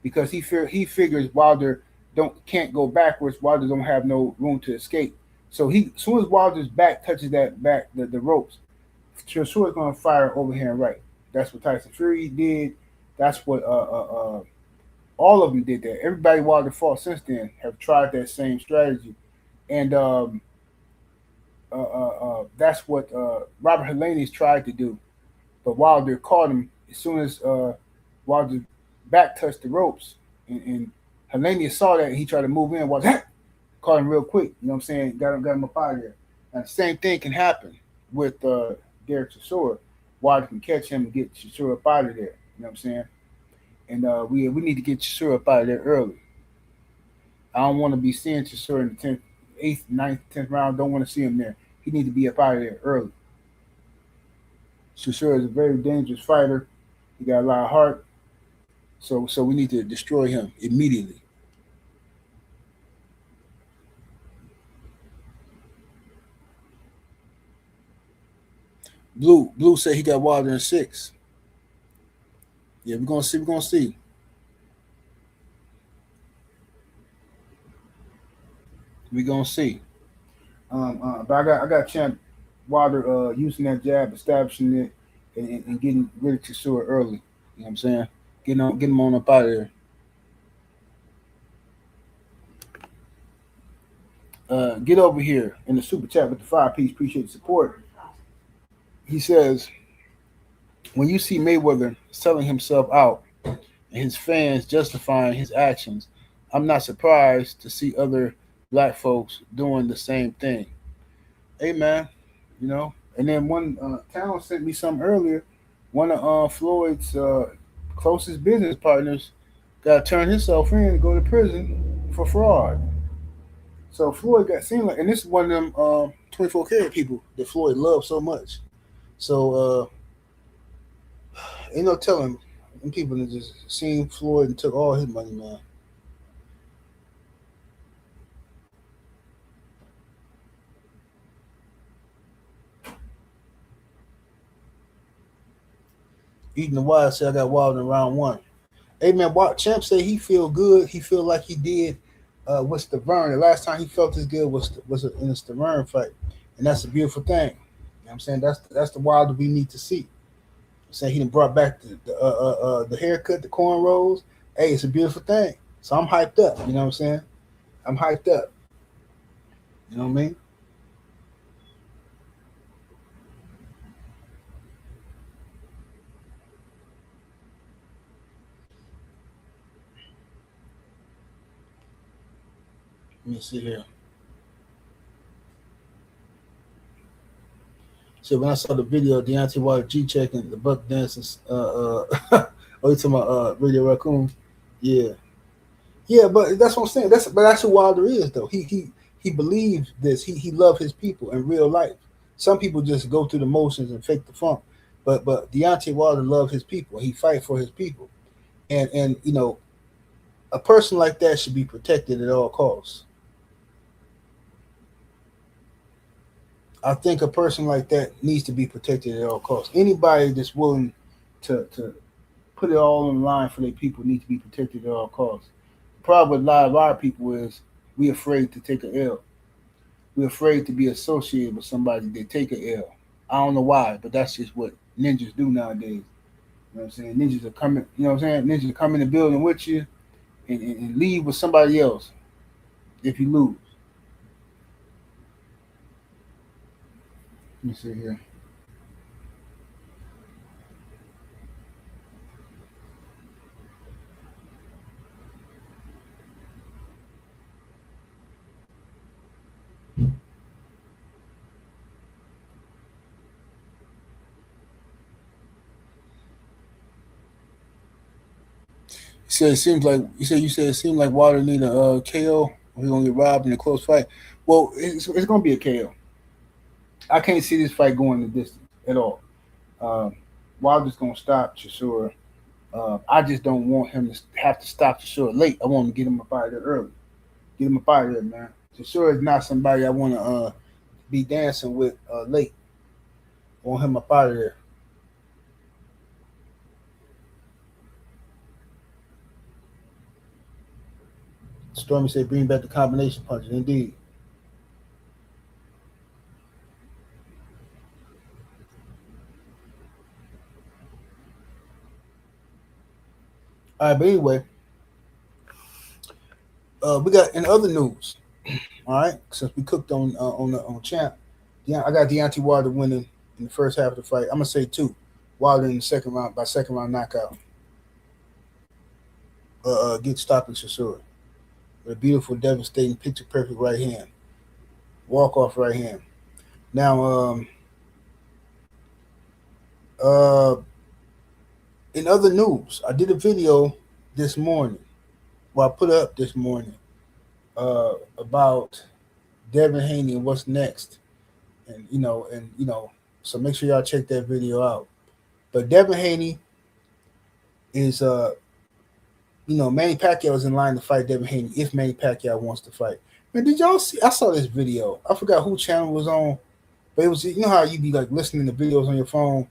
because he figures Wilder can't go backwards. Wilder don't have no room to escape. So as soon as Wilder's back touches the ropes, Chisora is going to fire overhand right. That's what Tyson Fury did. That's what all of them did that. Everybody Wilder fought since then have tried that same strategy, and that's what Robert Helenius tried to do. But Wilder caught him as soon as Wilder's back touched the ropes, and Helenius saw that and he tried to move in. Wilder caught him real quick. You know what I'm saying? Got him up out of there. And the same thing can happen with Derek Chisora. Wilder can catch him and get Chisora up out of there. You know what I'm saying? And we need to get Chisora up out of there early. I don't want to be seeing Chisora in the 10th, 8th, 9th, 10th round. Don't want to see him there. He needs to be up out of there early. Chisora is a very dangerous fighter. He got a lot of heart. So we need to destroy him immediately. Blue said he got Wilder in 6. Yeah, we're gonna see. We're gonna see. We're gonna see. But I got Champ Wilder using that jab, establishing it, and getting rid of Chisora early. You know what I'm saying? Getting him on up out of there. Get over here in the super chat with the 5 piece. Appreciate the support. He says, when you see Mayweather selling himself out and his fans justifying his actions, I'm not surprised to see other black folks doing the same thing. Hey man, you know. And then one Town sent me some earlier. One of Floyd's closest business partners got to turn himself in and go to prison for fraud. So Floyd got seen like, and this is one of them 24 karat people that Floyd loves so much. So ain't no telling them people that just seen Floyd and took all his money, man. Eating the Wild said I got Wild in round 1. Hey man, Champ said he feel good. He feel like he did with Stavern. The last time he felt as good was in the Stavern fight, and that's a beautiful thing. You know what I'm saying? That's the Wilder we need to see. I'm saying he done brought back the haircut, the cornrows. Hey, it's a beautiful thing. So I'm hyped up. You know what I'm saying? I'm hyped up. You know what I mean? Let me see here. So when I saw the video of Deontay Wilder G checking the buck dancing, oh, you talking about Radio Raccoon? Yeah, yeah, but that's what I'm saying. That's who Wilder is, though. He believes this. He loves his people in real life. Some people just go through the motions and fake the funk, but Deontay Wilder loves his people. He fight for his people, and you know, a person like that should be protected at all costs. I think a person like that needs to be protected at all costs. Anybody that's willing to put it all on the line for their people needs to be protected at all costs. The problem with a lot of our people is we're afraid to take an L. We're afraid to be associated with somebody that take an L. I don't know why, but that's just what ninjas do nowadays. You know what I'm saying? Ninjas are coming, you know what I'm saying? Ninjas are coming in the building with you and leave with somebody else if you lose. Let me see here. You said it seemed like Wilder need a KO or he's gonna get robbed in a close fight. Well, it's gonna be a KO. I can't see this fight going the distance at all. Um, Wilder's gonna stop Chisora. I just don't want him to have to stop Chisora late. I want him to get him up out of there early. Get him up out of there, man. Chisora is not somebody I want to be dancing with late. I want him up out of there. Stormy said, "Bring back the combination punches." Indeed. All right, but anyway, we got in other news. All right, since we cooked on champ, yeah, I got Deontay Wilder winning in the first half of the fight. I'm gonna say 2. Wilder in the second round by second round knockout. Get stopping Chisora with a beautiful, devastating, picture perfect right hand, walk off right hand. Now, in other news, I did a video this morning. Well, I put up this morning about Devin Haney and what's next, and so make sure y'all check that video out. But Devin Haney is Manny Pacquiao is in line to fight Devin Haney if Manny Pacquiao wants to fight. Man, did y'all see? I saw this video. I forgot who channel it was on, but it was, how you be like listening to videos on your phone.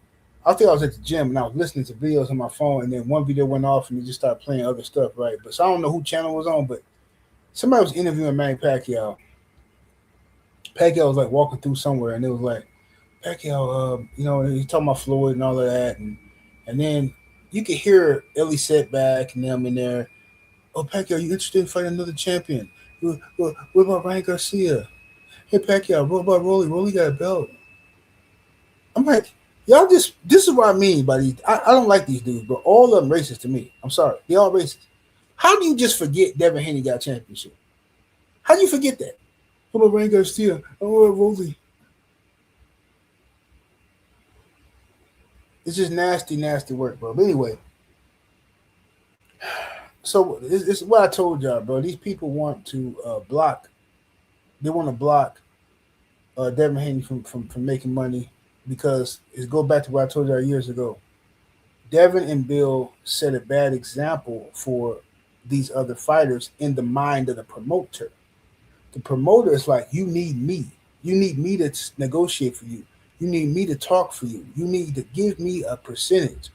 I think I was at the gym and I was listening to videos on my phone, and then one video went off and it just started playing other stuff, right? But so I don't know who channel it was on, but somebody was interviewing Manny Pacquiao. Pacquiao was like walking through somewhere, and it was like Pacquiao, he's talking about Floyd and all of that, and then you could hear Ellie Setback and them in there. Oh, Pacquiao, you interested in fighting another champion? What about Ryan Garcia? Hey, Pacquiao, what about Rolly? Rolly got a belt. I'm like, y'all this is what I mean by these. I don't like these dudes, but all of them racist to me. I'm sorry. They all racist. How do you just forget Devin Haney got a championship? How do you forget that? What about Ryan Garcia? Oh, Rolly. It's just nasty, nasty work, bro. But anyway, so it's what I told y'all, bro. These people want to block. They want to block Devin Haney from making money because it goes back to what I told y'all years ago. Devin and Bill set a bad example for these other fighters in the mind of the promoter. The promoter is like, you need me. You need me to negotiate for you. You need me to talk for you. You need to give me a percentage.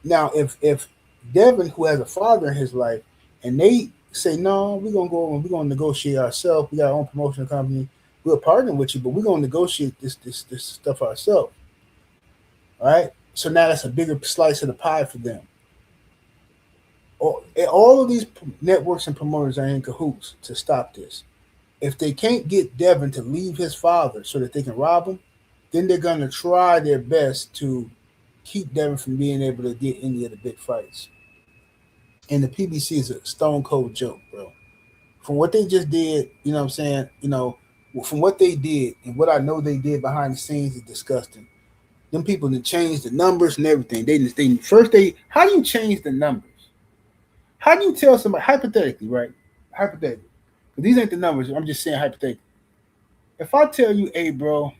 Now, if Devin, who has a father in his life, and they say, no, we're going to go and we're going to negotiate ourselves. We got our own promotional company. We'll partner with you, but we're going to negotiate this stuff ourselves. All right? So now that's a bigger slice of the pie for them. All of these networks and promoters are in cahoots to stop this. If they can't get Devin to leave his father so that they can rob him, then they're going to try their best to keep Devin from being able to get any of the big fights. And the PBC is a stone cold joke, bro. From what they just did, you know what I'm saying? From what they did and what I know they did behind the scenes is disgusting. Them people that changed the numbers and everything. How do you change the numbers? How do you tell somebody, hypothetically, right? Hypothetically. But these ain't the numbers. I'm just saying hypothetically. If I tell you, hey, bro,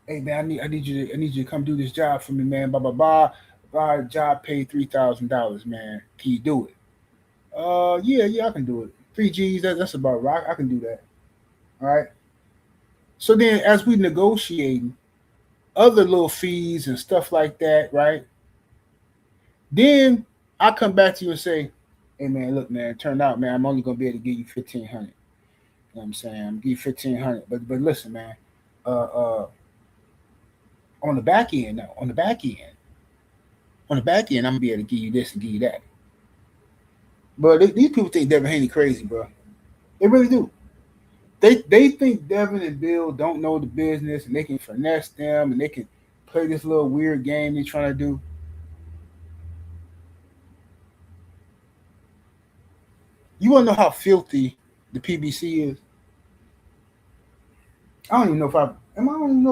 hey man, I need you to come do this job for me, man. Blah blah blah. Job paid $3,000, man. Can you do it? Yeah, I can do it. 3 Gs, that's about right. I can do that. All right. So then, as we negotiating other little fees and stuff like that, right? Then I come back to you and say, hey man, look, man, turned out, man, I'm only gonna be able to give you 1,500. You know what I'm saying? I'm gonna give you 1,500. But listen, man, on the back end, I'm gonna be able to give you this and give you that. But these people think Devin Haney crazy, bro. They really do. They think Devin and Bill don't know the business and they can finesse them and they can play this little weird game they're trying to do. You want to know how filthy the PBC is? I don't even know if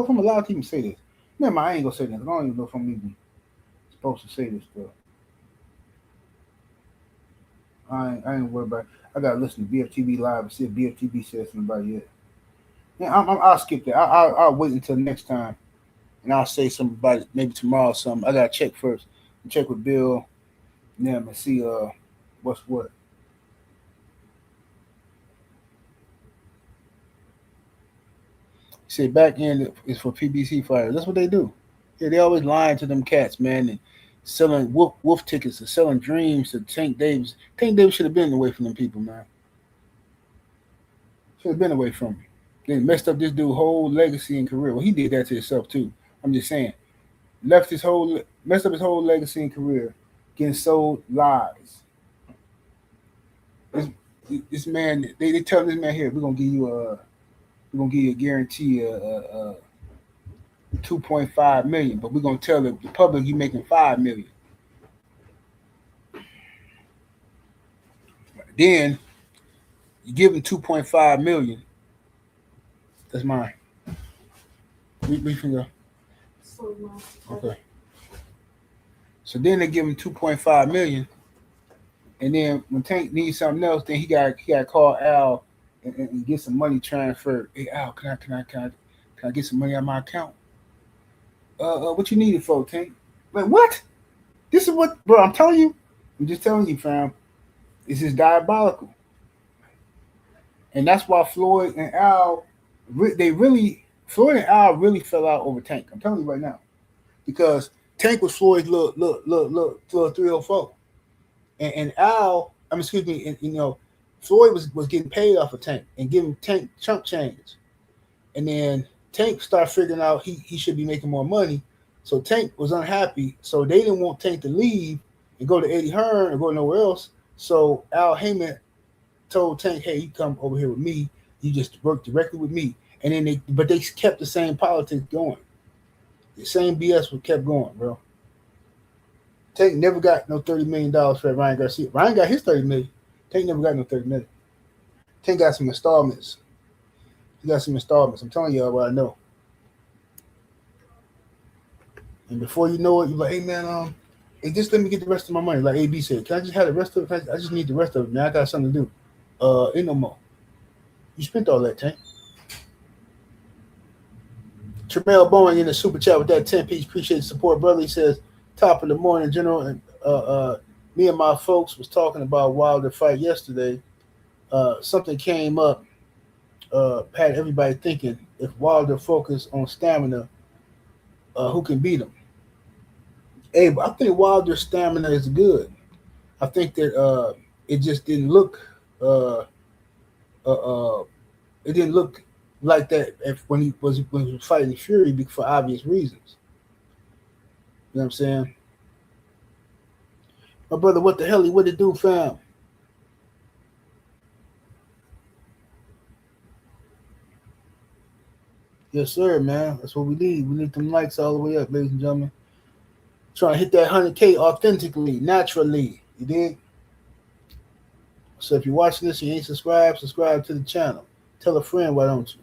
I'm allowed to even say this. Remember, I ain't gonna say this. I don't even know if I'm even supposed to say this stuff. I ain't worried about it. I gotta listen to BFTV live and see if BFTV says something about it yet. Yeah, I'll skip that. I'll wait until next time, and I'll say something about it maybe tomorrow or something. I gotta check first. Check with Bill, and them and see what's what. See, back end is for PBC fighters. That's what they do. Yeah, they always lying to them cats, man, and selling wolf tickets and selling dreams to Tank Davis. Tank Davis should have been away from them people, man. Should have been away from me. They messed up this dude's whole legacy and career. Well, he did that to himself too. I'm just saying. Messed up his whole legacy and career, getting sold lies. This man, they tell this man here, we're gonna give you a guarantee of 2.5 million, but we're gonna tell the public you making 5 million. Then you give him 2.5 million. That's mine. We can go. Okay. So then they give him 2.5 million, and then when Tank needs something else, then he got to call Al and get some money transferred. Hey Al, can I get some money out of my account? What you need it for, Tank? Like what? This is what, bro. I'm telling you. I'm just telling you, fam. This is diabolical, and that's why Floyd and Al, Floyd and Al really fell out over Tank. I'm telling you right now, because Tank was Floyd's little 304, and Al, I mean, excuse me, and, Floyd was getting paid off of Tank and giving Tank chump change, and then Tank started figuring out he should be making more money, so Tank was unhappy, so they didn't want Tank to leave and go to Eddie Hearn or go nowhere else. So Al Heyman told Tank, "Hey, you come over here with me. You just work directly with me." And then they kept the same politics going. The same BS was kept going, bro. Tank never got no $30 million for Ryan Garcia. Ryan got his $30 million. Tank never got no $30 million. Tank got some installments. He got some installments. I'm telling y'all what I know. And before you know it, you're like, "Hey man, hey, just let me get the rest of my money." Like AB said, "Can I just have the rest of it? I just need the rest of it, man. I got something to do." Ain't no more. You spent all that, Tank. Tremel Bowen in the super chat with that 10-piece. Appreciate the support, brother. He says, "Top of the morning, General. And me and my folks was talking about Wilder fight yesterday. Something came up, had everybody thinking if Wilder focused on stamina, who can beat him?" Hey, but I think Wilder's stamina is good. I think that it just didn't look it didn't look like that when he was fighting Fury for obvious reasons. You know what I'm saying? My brother, what the hell? What it do, fam? Yes, sir, man. That's what we need. We need them likes all the way up, ladies and gentlemen. Trying to hit that 100K authentically, naturally. You dig? So if you're watching this and you ain't subscribed, subscribe to the channel. Tell a friend, why don't you?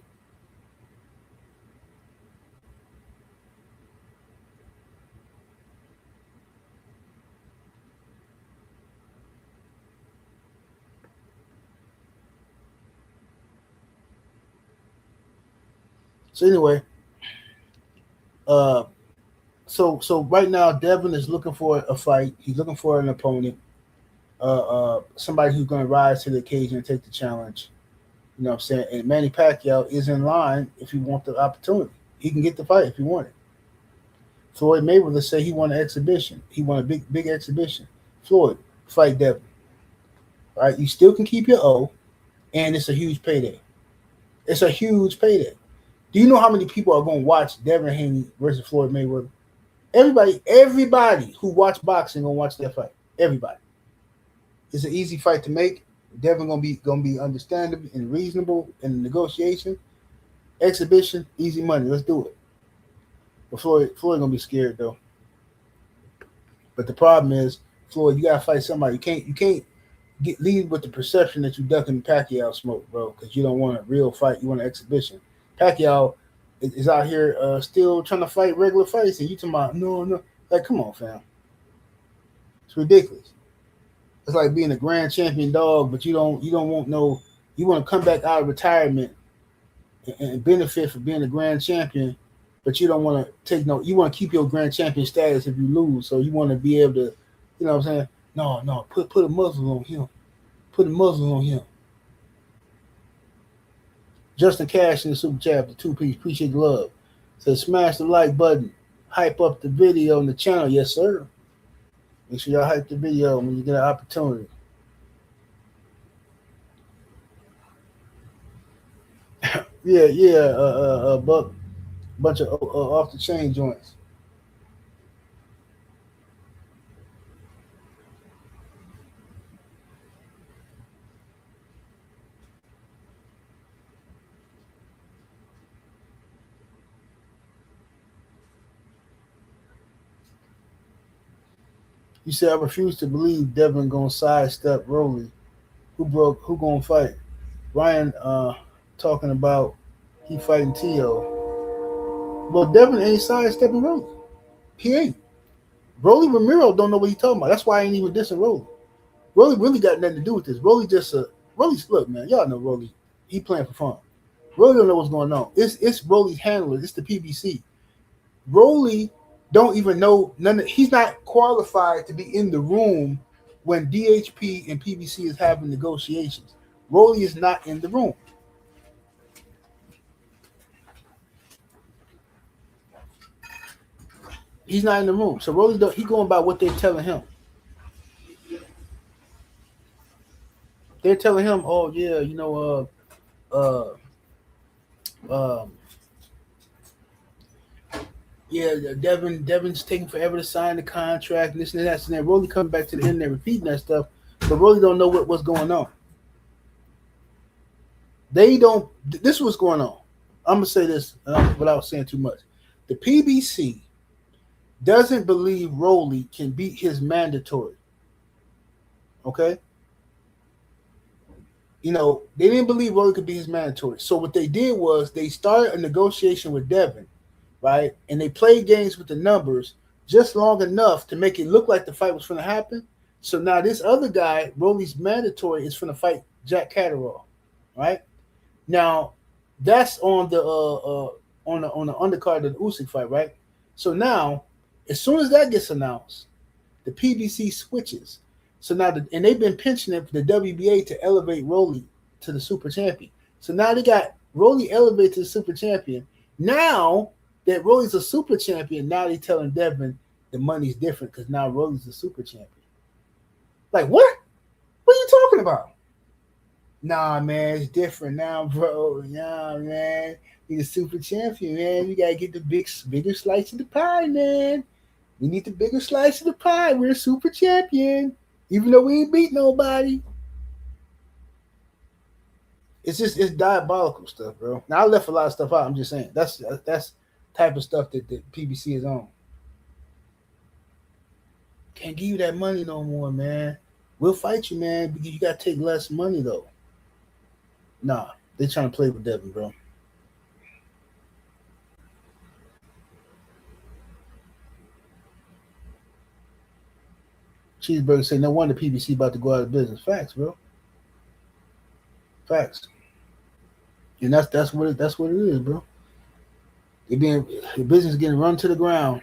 So anyway, so right now Devin is looking for a fight. He's looking for an opponent, somebody who's going to rise to the occasion and take the challenge. You know what I'm saying? And Manny Pacquiao is in line if he wants the opportunity. He can get the fight if he wanted. Floyd Mayweather say he won an exhibition. He won a big exhibition. Floyd, fight Devin. All right, you still can keep your O, and it's a huge payday. It's a huge payday. Do you know how many people are going to watch Devin Haney versus Floyd Mayweather? Everybody who watch boxing gonna watch that fight. Everybody. It's an easy fight to make. Devin gonna be understandable and reasonable in the negotiation. Exhibition, easy money. Let's do it. But Floyd gonna be scared though. But the problem is, Floyd, you gotta fight somebody. You can't lead with the perception that you ducking Pacquiao smoke, bro, because you don't want a real fight. You want an exhibition. Pacquiao is out here still trying to fight regular fights, and you talking about no. Like, come on, fam. It's ridiculous. It's like being a grand champion dog, but you don't want no. You want to come back out of retirement and benefit from being a grand champion, but you don't want to take no. You want to keep your grand champion status if you lose, so you want to be able to, you know what I'm saying? No, put a muzzle on him. Put a muzzle on him. Justin Cash in the super chat, the 2-piece. Appreciate the love. Says smash the like button, hype up the video on the channel. Yes, sir. Make sure y'all hype the video when you get an opportunity. Yeah, Buck, bunch of off the chain joints. You said I refuse to believe Devin gonna sidestep Rolly. Who gonna fight? Ryan talking about he fighting Tio. Well, Devin ain't sidestepping Rolly. He ain't. Rolly Ramiro don't know what he's talking about. That's why I ain't even dissing Rolly. Rolly really got nothing to do with this. Rolly just Rolly's look, man. Y'all know Rolly. He playing for fun. Rolly don't know what's going on. It's Rolly's handler. It's the PBC. Rolly don't even know he's not qualified to be in the room when DHP and PBC is having negotiations. Rolly is not in the room. He's not in the room. So Rolly, he going by what they're telling him. They're telling him, oh yeah, um, yeah, Devin's taking forever to sign the contract, and this and that. And then Rolly coming back to the internet repeating that stuff, but Rolly don't know what's going on. They don't. This is what's going on. I'm gonna say this without saying too much. The PBC doesn't believe Rolly can beat his mandatory. Okay. They didn't believe Rolly could be his mandatory. So what they did was they started a negotiation with Devin, right? And they played games with the numbers just long enough to make it look like the fight was going to happen. So now this other guy, Rolly's mandatory, is going to fight Jack Catterall, right? Now that's on the undercard of the Usyk fight, right? So now, as soon as that gets announced, the PBC switches. So now, and they've been pinching it for the WBA to elevate Rolly to the super champion. So now they got Rolly elevated to the super champion. Now that Rolly's a super champion, now they're telling Devin the money's different because now Rolly's a super champion. Like, what? What are you talking about? Nah, man, it's different now, bro. Nah, man. You're a super champion, man. You got to get the bigger slice of the pie, man. We need the bigger slice of the pie. We're a super champion. Even though we ain't beat nobody. It's diabolical stuff, bro. Now I left a lot of stuff out. I'm just saying that's type of stuff that the PBC is on. Can't give you that money no more, man. We'll fight you, man, because you gotta take less money though. Nah, they trying to play with Devin, bro. Cheeseburger say no wonder PBC about to go out of business. Facts, bro. Facts. And that's what it is, bro. The business getting run to the ground.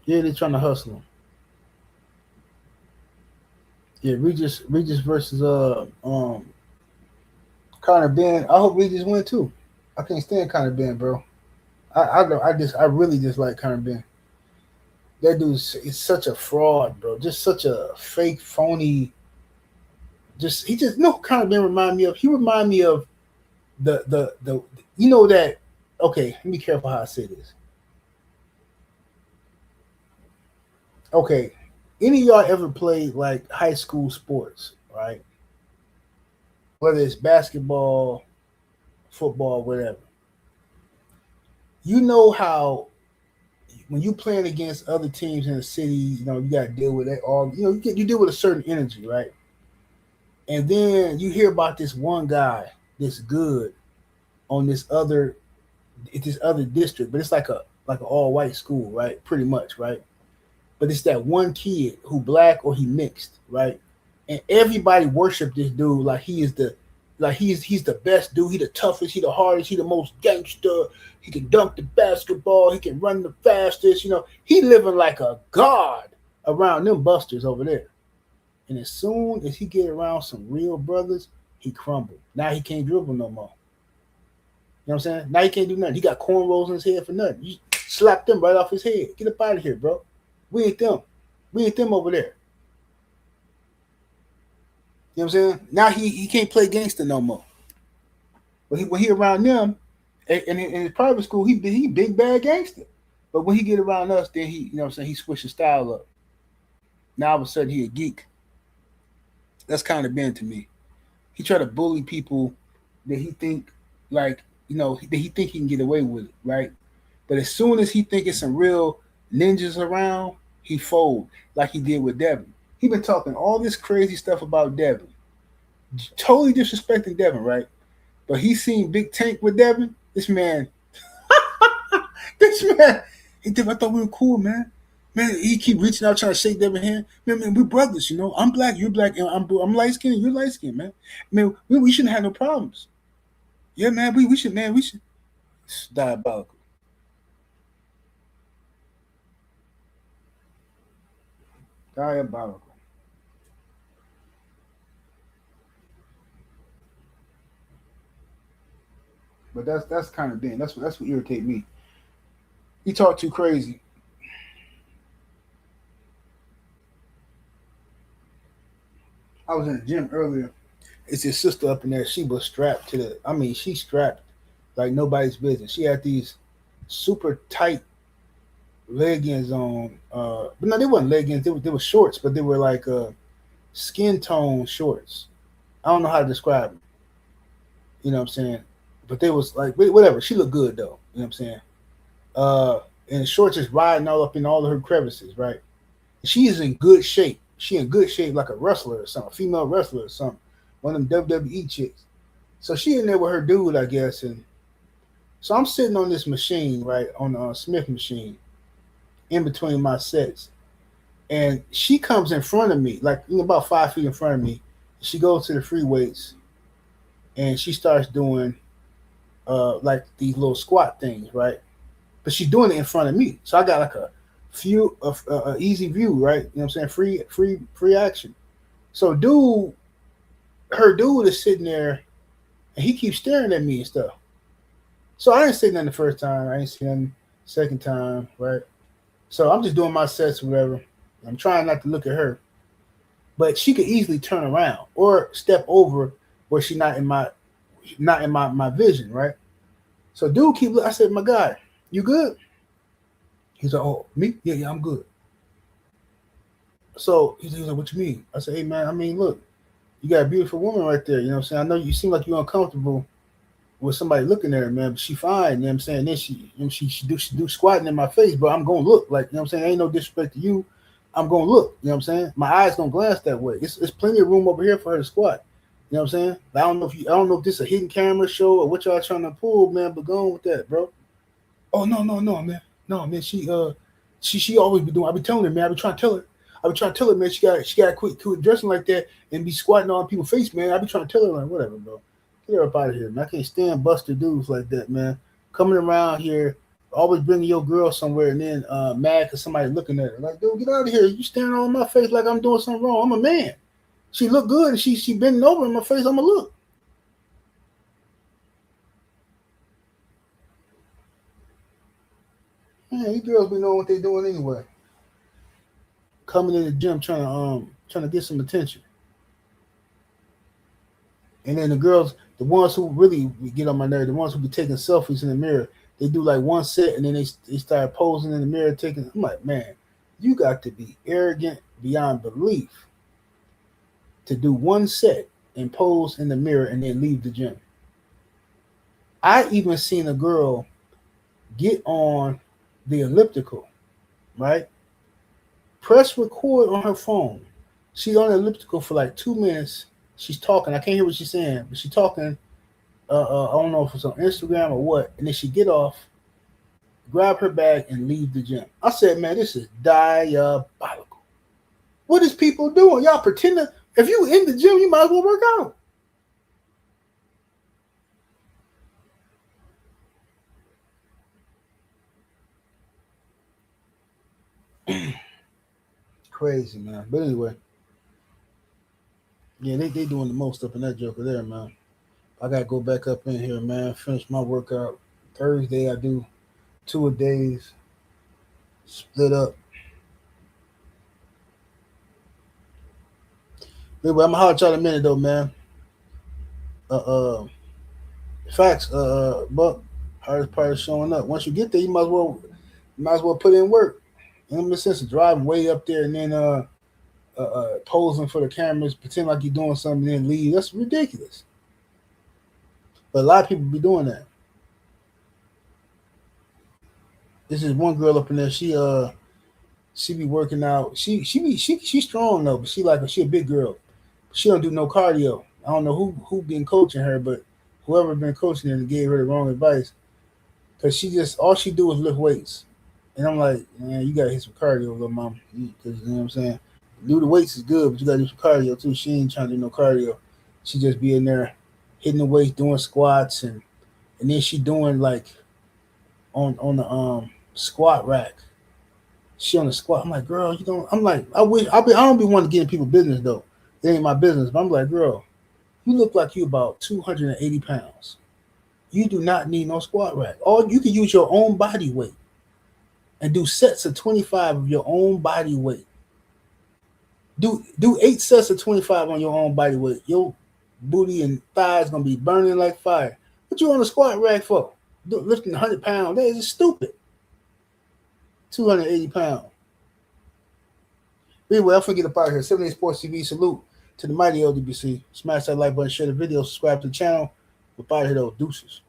Yeah, they're trying to hustle him. Yeah, Regis versus Conor Ben. I hope Regis win too. I can't stand Conor Ben, bro. I really dislike Conor Ben. That dude is such a fraud, bro. Just such a fake, phony. He just no Conor Ben remind me of. He remind me of the that. Okay, let me be careful how I say this. Okay, any of y'all ever played like high school sports, right? Whether it's basketball, football, whatever. You know how when you playing against other teams in the city, you got to deal with it all. You deal with a certain energy, right? And then you hear about this one guy that's good on this other district, but it's like an all white school, right? Pretty much, right? But it's that one kid who black or he mixed, right? And everybody worship this dude like he's the best dude. He the toughest. He the hardest. He the most gangster. He can dunk the basketball. He can run the fastest. He living like a god around them busters over there. And as soon as he get around some real brothers, he crumbled. Now he can't dribble no more. You know what I'm saying? Now he can't do nothing. He got cornrows in his head for nothing. You slap them right off his head. Get up out of here, bro. We ain't them. We ain't them over there. You know what I'm saying? Now he can't play gangster no more. But when he around them, and in his private school, he big bad gangster. But when he get around us, then he switch his style up. Now all of a sudden he a geek. That's kind of Ben to me. He try to bully people that he think that he think he can get away with it, right? But as soon as he think it's some real ninjas around, he fold like he did with Devin. He been talking all this crazy stuff about Devin, totally disrespecting Devin, right? But he seen Big Tank with Devin. This man, he did. I thought we were cool, man. Man, he keep reaching out trying to shake Devin's hand. Man, we're brothers, I'm black, you're black, and I'm light skinned, you're light skinned, man. Man, we shouldn't have no problems. Yeah, man, we should, man, we should. It's diabolical. Diabolical. But that's kind of thing. That's what irritate me. He talk too crazy. I was in the gym earlier. It's his sister up in there. She was strapped to the. I mean, she strapped like nobody's business. She had these super tight leggings on. But no, they weren't leggings. They were shorts, but they were like skin tone shorts. I don't know how to describe them. You know what I'm saying? But they was like whatever. She looked good though. You know what I'm saying? Uh, and the shorts is riding all up in all of her crevices, right? She is in good shape. She in good shape like a wrestler or something, a female wrestler or something, one of them WWE chicks. So she in there with her dude, I guess, and so I'm sitting on this machine, right, on the Smith machine, in between my sets, and she comes in front of me, like about 5 feet in front of me. She goes to the free weights, and she starts doing like these little squat things, right? But she's doing it in front of me, so I got like a easy view, right? You know what I'm saying? Free action. So her dude is sitting there, and he keeps staring at me and stuff. So I didn't say nothing the first time. I didn't say nothing second time, right? So I'm just doing my sets, or whatever. I'm trying not to look at her, but she could easily turn around or step over where she's not in my vision, right? So dude keep. I said, my guy, you good? He's like, oh, me? Yeah, yeah, I'm good. So he's like, what you mean? I said, hey man, I mean, look, you got a beautiful woman right there. You know what I'm saying? I know you seem like you're uncomfortable with somebody looking at her, man, but she fine. You know what I'm saying? Then she do squatting in my face, but I'm gonna look like, you know what I'm saying? Ain't no disrespect to you. I'm gonna look. You know what I'm saying? My eyes gonna glance that way. It's plenty of room over here for her to squat. You know what I'm saying? I don't know if this is a hidden camera show or what y'all trying to pull, man. But go on with that, bro. Oh no, man. No, man. She always be doing. I be telling her, man. I be trying to tell her. I be trying to tell her, man. She got to quit dressing like that and be squatting on people's face, man. I be trying to tell her, like, whatever, bro. Get her up out of here, man. I can't stand buster dudes like that, man. Coming around here, always bringing your girl somewhere and then mad because somebody looking at her. Like, dude, get out of here. You standing on my face like I'm doing something wrong. I'm a man. She look good and she bending over in my face. I'ma look. Man, these girls be knowing what they doing anyway. Coming in the gym trying to get some attention. And then the girls, the ones who really get on my nerve, the ones who be taking selfies in the mirror, they do like one set and then they start posing in the mirror taking. I'm like, man, you got to be arrogant beyond belief to do one set and pose in the mirror and then leave the gym. I even seen a girl get on the elliptical, right? Press record on her phone. She's on the elliptical for like 2 minutes. She's talking. I can't hear what she's saying, but she's talking. I don't know if it's on Instagram or what. And then she get off, grab her bag, and leave the gym. I said, man, this is diabolical. What is people doing? Y'all pretending. If you in the gym, you might as well work out. Crazy, man. But anyway, yeah, they doing the most up in that joker there, man. I gotta go back up in here, man. Finish my workout. Thursday I do 2 days, split up. Anyway, I'm gonna holler at y'all in a minute though, man. Uh, uh facts. But hardest part is showing up. Once you get there, you might as well put in work. In the sense of driving way up there and then posing for the cameras, pretend like you're doing something, and then leave. That's ridiculous. But a lot of people be doing that. This is one girl up in there. She be working out. She's strong though, but she a big girl. She don't do no cardio. I don't know who been coaching her, but whoever been coaching her gave her the wrong advice. Cause she just all she do is lift weights, and I'm like, man, you gotta hit some cardio, little mom. Cause you know what I'm saying. Do the weights is good, but you gotta do some cardio too. She ain't trying to do no cardio. She just be in there hitting the weights, doing squats and and then she doing like on the squat rack. She on the squat. I'm like, girl, you don't. I'm like, I don't be wanting to get in people's business though. It ain't my business. But I'm like, girl, you look like you about 280 pounds. You do not need no squat rack. Or you can use your own body weight and do sets of 25 of your own body weight. Do 8 sets of 25 on your own body weight. Your booty and thighs gonna be burning like fire. What you on the squat rack for? Lifting 100 pounds. That is stupid. 280 pounds. Anyway, I'll forget about here. 78 Sports TV, salute to the mighty LDBC. Smash that like button, share the video, subscribe to the channel. We're out here though. Deuces.